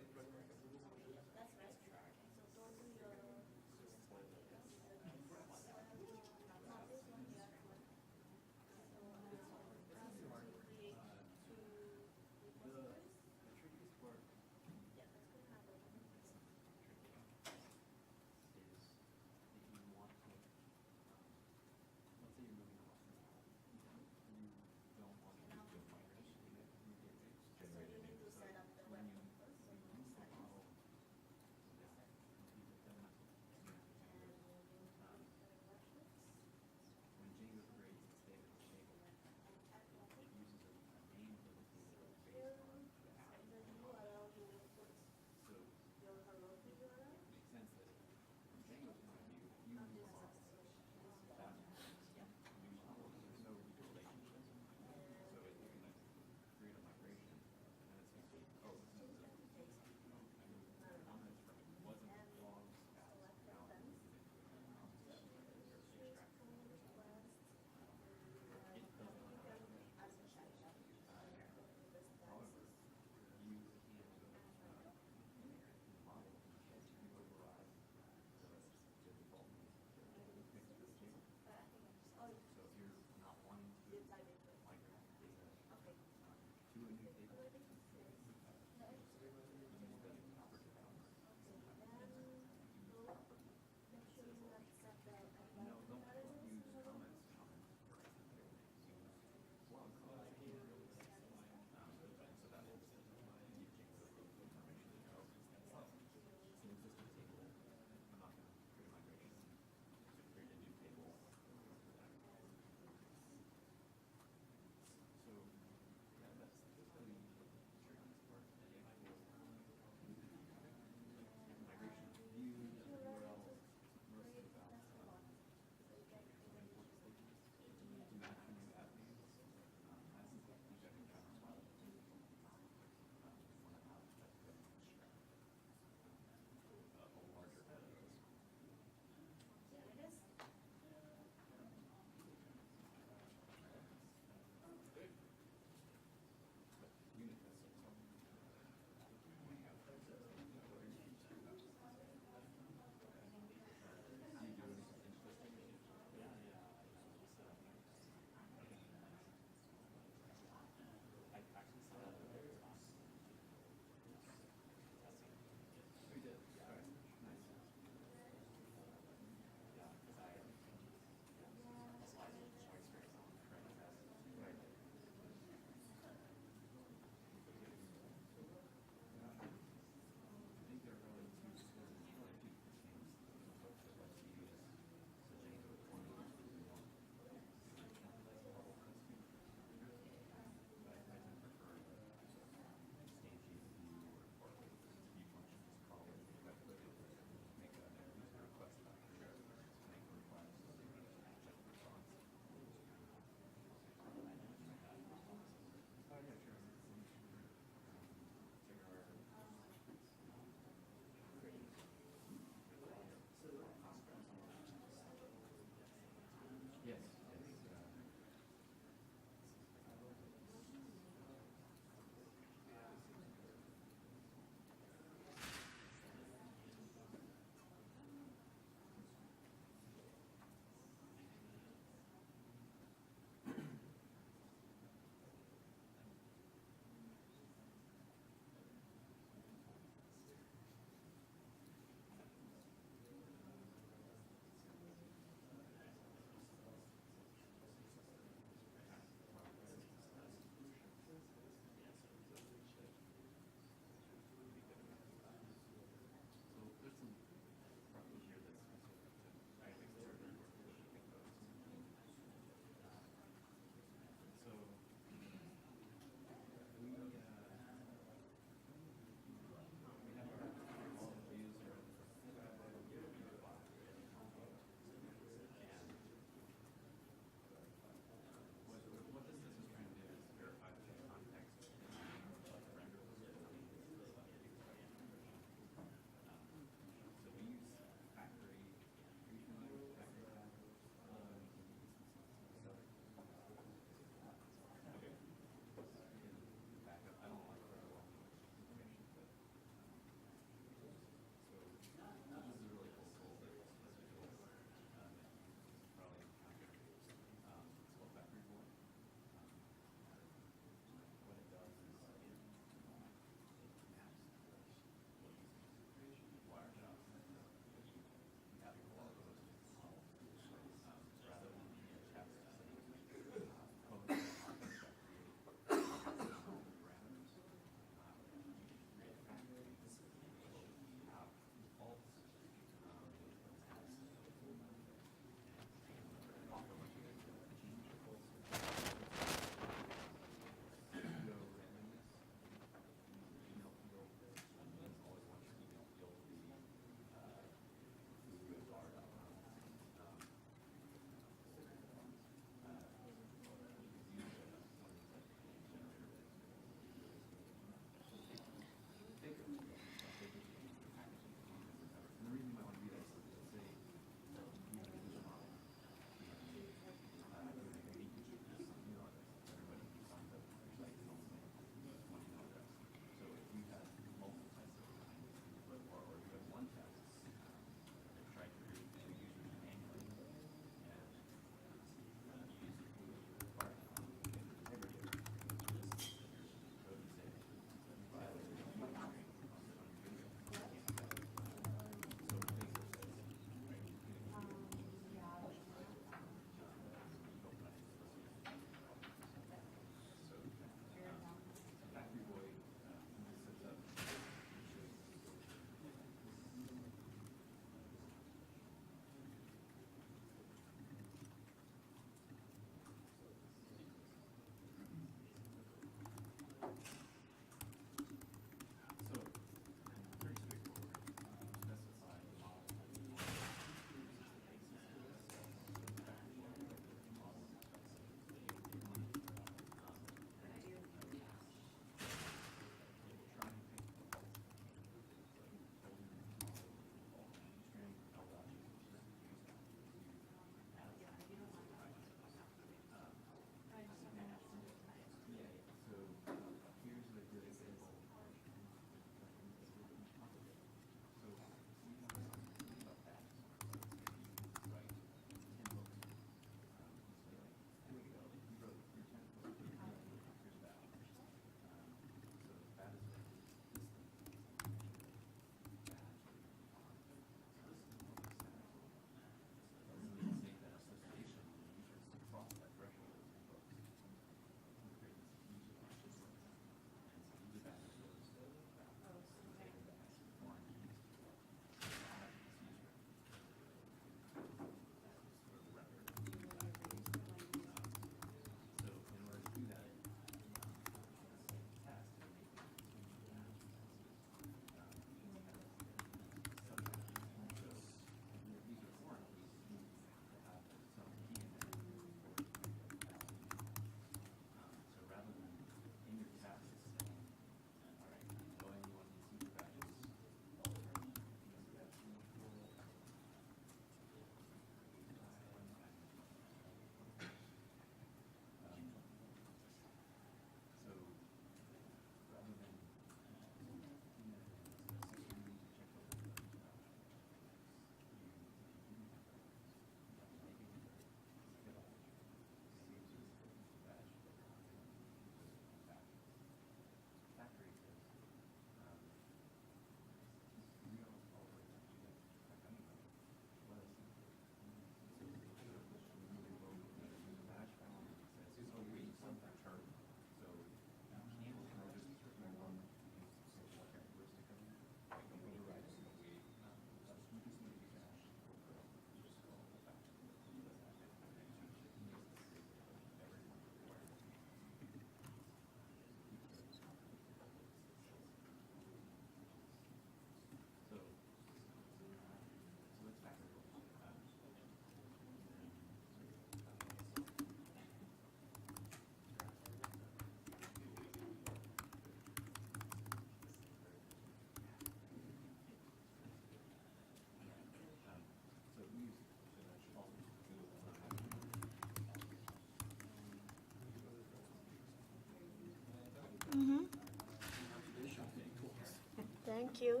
Thank you.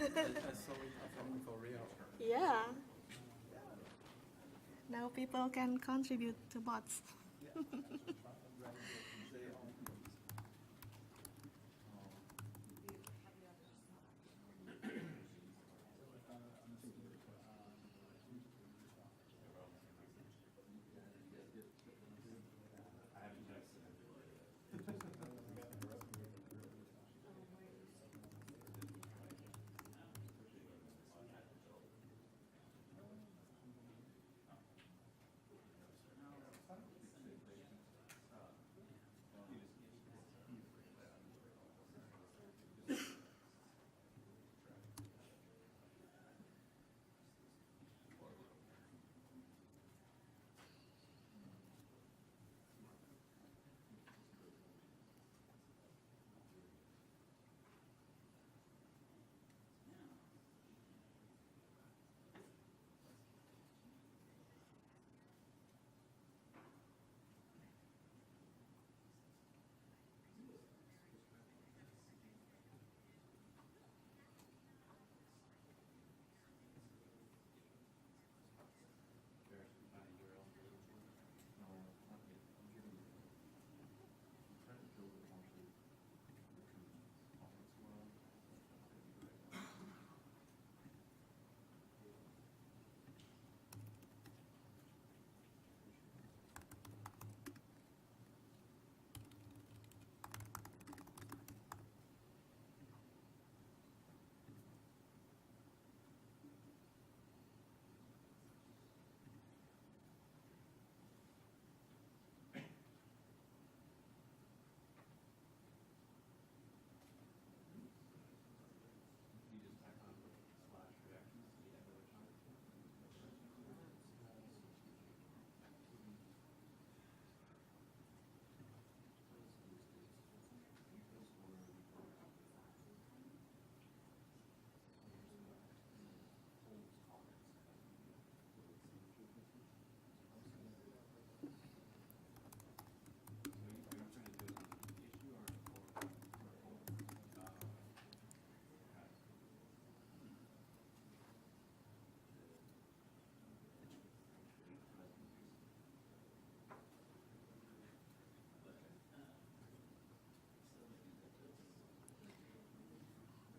I saw it happening for real. Yeah. Now people can contribute to bots.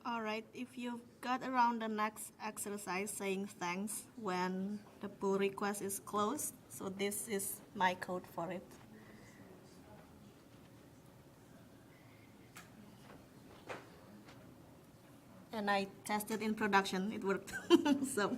All right, if you've got around the next exercise saying thanks when the pull request is closed, so this is my code for it. And I tested in production, it worked. So.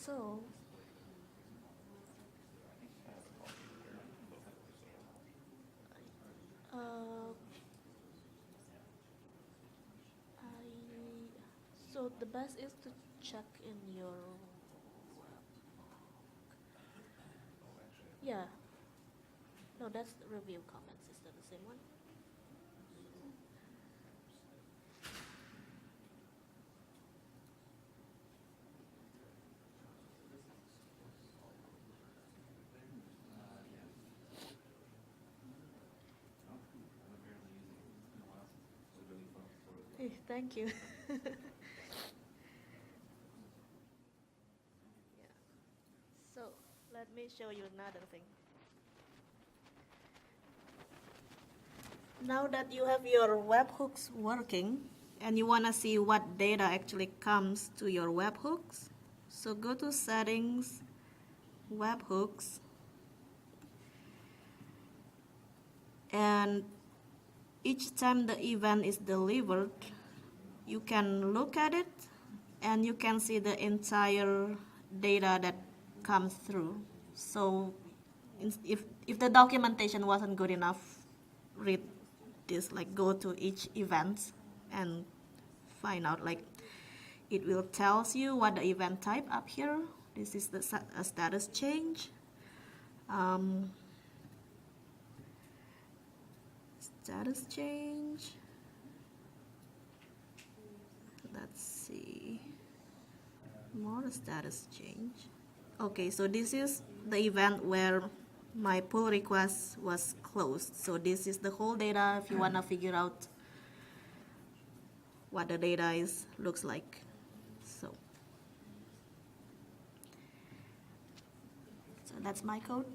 So so the best is to check in your yeah. No, that's the review comments. Is that the same one? Hey, thank you. Yeah. So let me show you another thing. Now that you have your webhooks working and you want to see what data actually comes to your webhooks, so go to settings, webhooks, and each time the event is delivered, you can look at it and you can see the entire data that comes through. So if the documentation wasn't good enough, read this, like go to each event and find out, like it will tells you what the event type up here. This is the status change. Status change. Let's see. More status change. Okay, so this is the event where my pull request was closed. So this is the whole data if you want to figure out what the data looks like. So that's my code.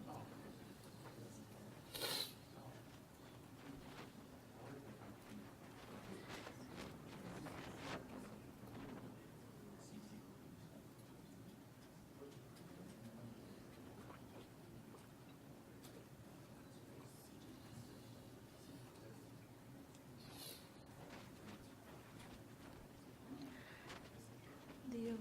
Do you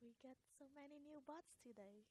We get so many new bots today.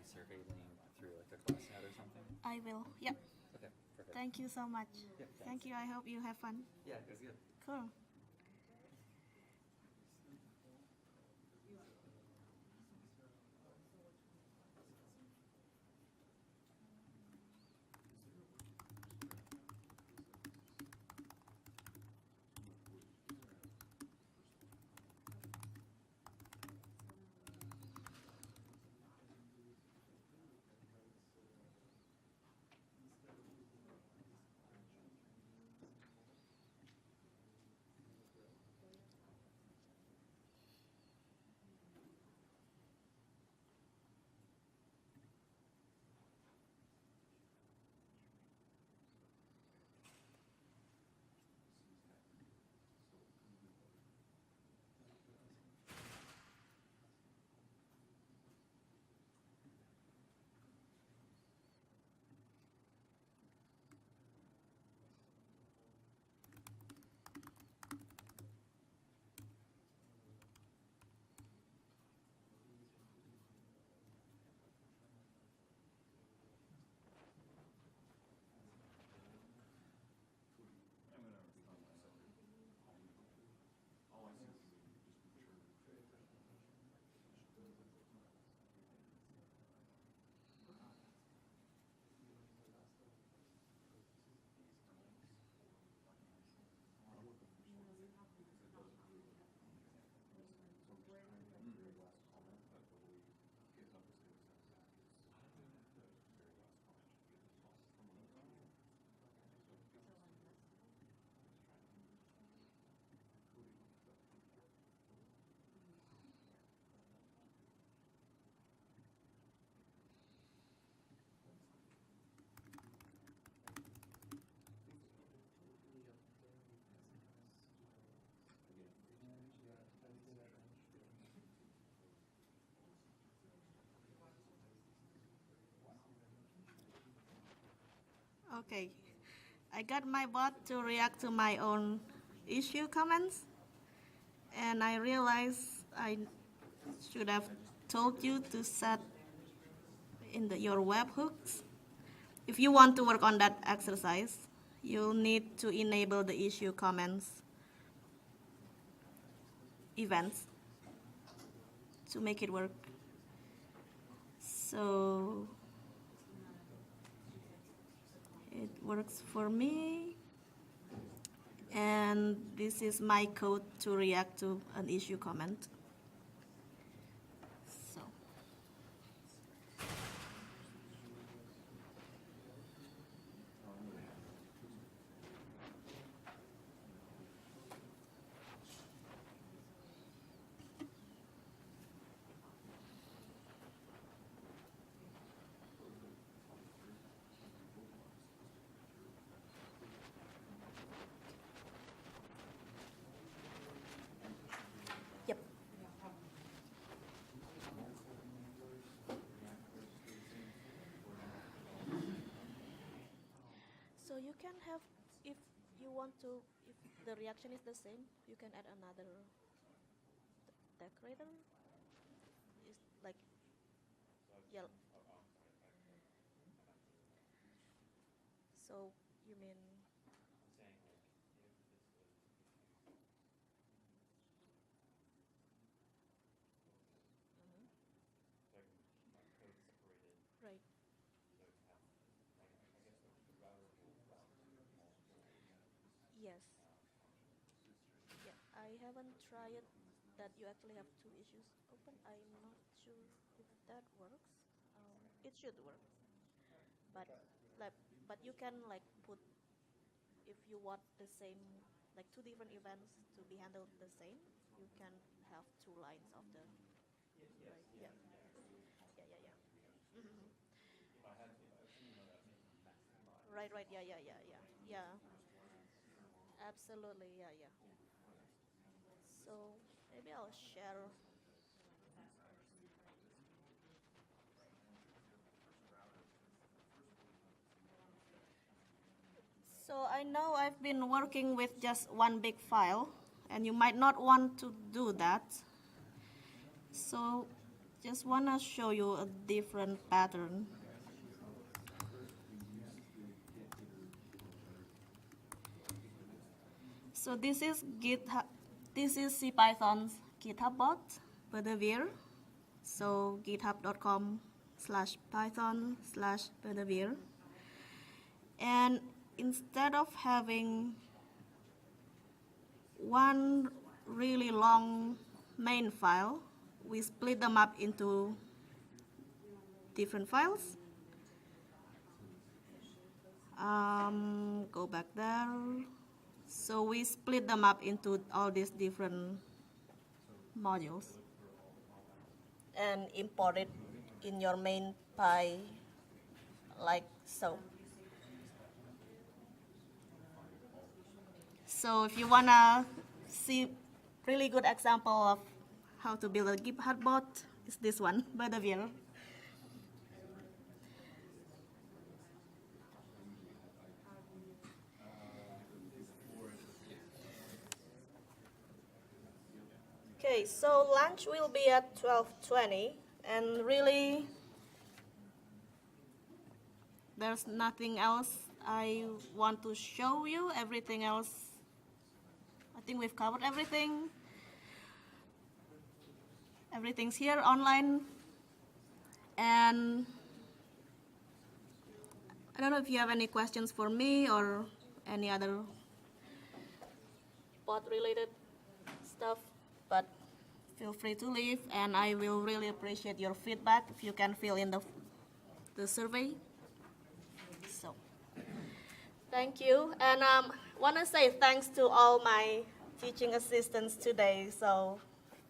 survey link through like a class chat or something? I will. Yep. Okay, perfect. Thank you so much. Yeah, Thank thanks. you. I hope you have fun. Yeah, it was good. Cool. Okay. I got my bot to react to my own issue comments, and I realized I should have told you to set in your webhooks. If you want to work on that exercise, you'll need to enable the issue comments events to make it work. So it works for me. And this is my code to react to an issue comment. So yep. So you can have, if you want to, if the reaction is the same, you can add another decorator. It's like, yeah. So you mean? Mhm. Right. Yes. Yeah, I haven't tried that you actually have two issues open. I'm not sure if that works. It should work, but like, but you can like put, if you want the same, like two different events to be handled the same, you can have two lines of the, right? Yeah, yeah, yeah, yeah. Mm-hmm. Right, right. Yeah, yeah, yeah, yeah, yeah. Absolutely. Yeah, yeah. So maybe I'll share. So I know I've been working with just one big file, and you might not want to do that. So just wanna show you a different pattern. So this is GitHub. This is CPython's GitHub bot, Build-a-Vir. So github.com/python/Build-a-Vir. And instead of having one really long main file, we split them up into different files. Go back there. So we split them up into all these different modules and import it in your main Py like so. So if you wanna see really good example of how to build a GitHub bot, it's this one, Build-a-Vir. Okay, so lunch will be at 12:20, and really, there's nothing else I want to show you. Everything else, I think we've covered everything. Everything's here online, and I don't know if you have any questions for me or any other bot-related stuff, but feel free to leave, and I will really appreciate your feedback if you can fill in the survey. So, thank you, and want to say thanks to all my teaching assistants today. So,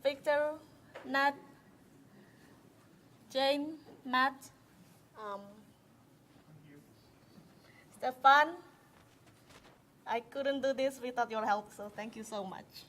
Victor, Nat, Jane, Matt, Stefan. I couldn't do this without your help, so thank you so much.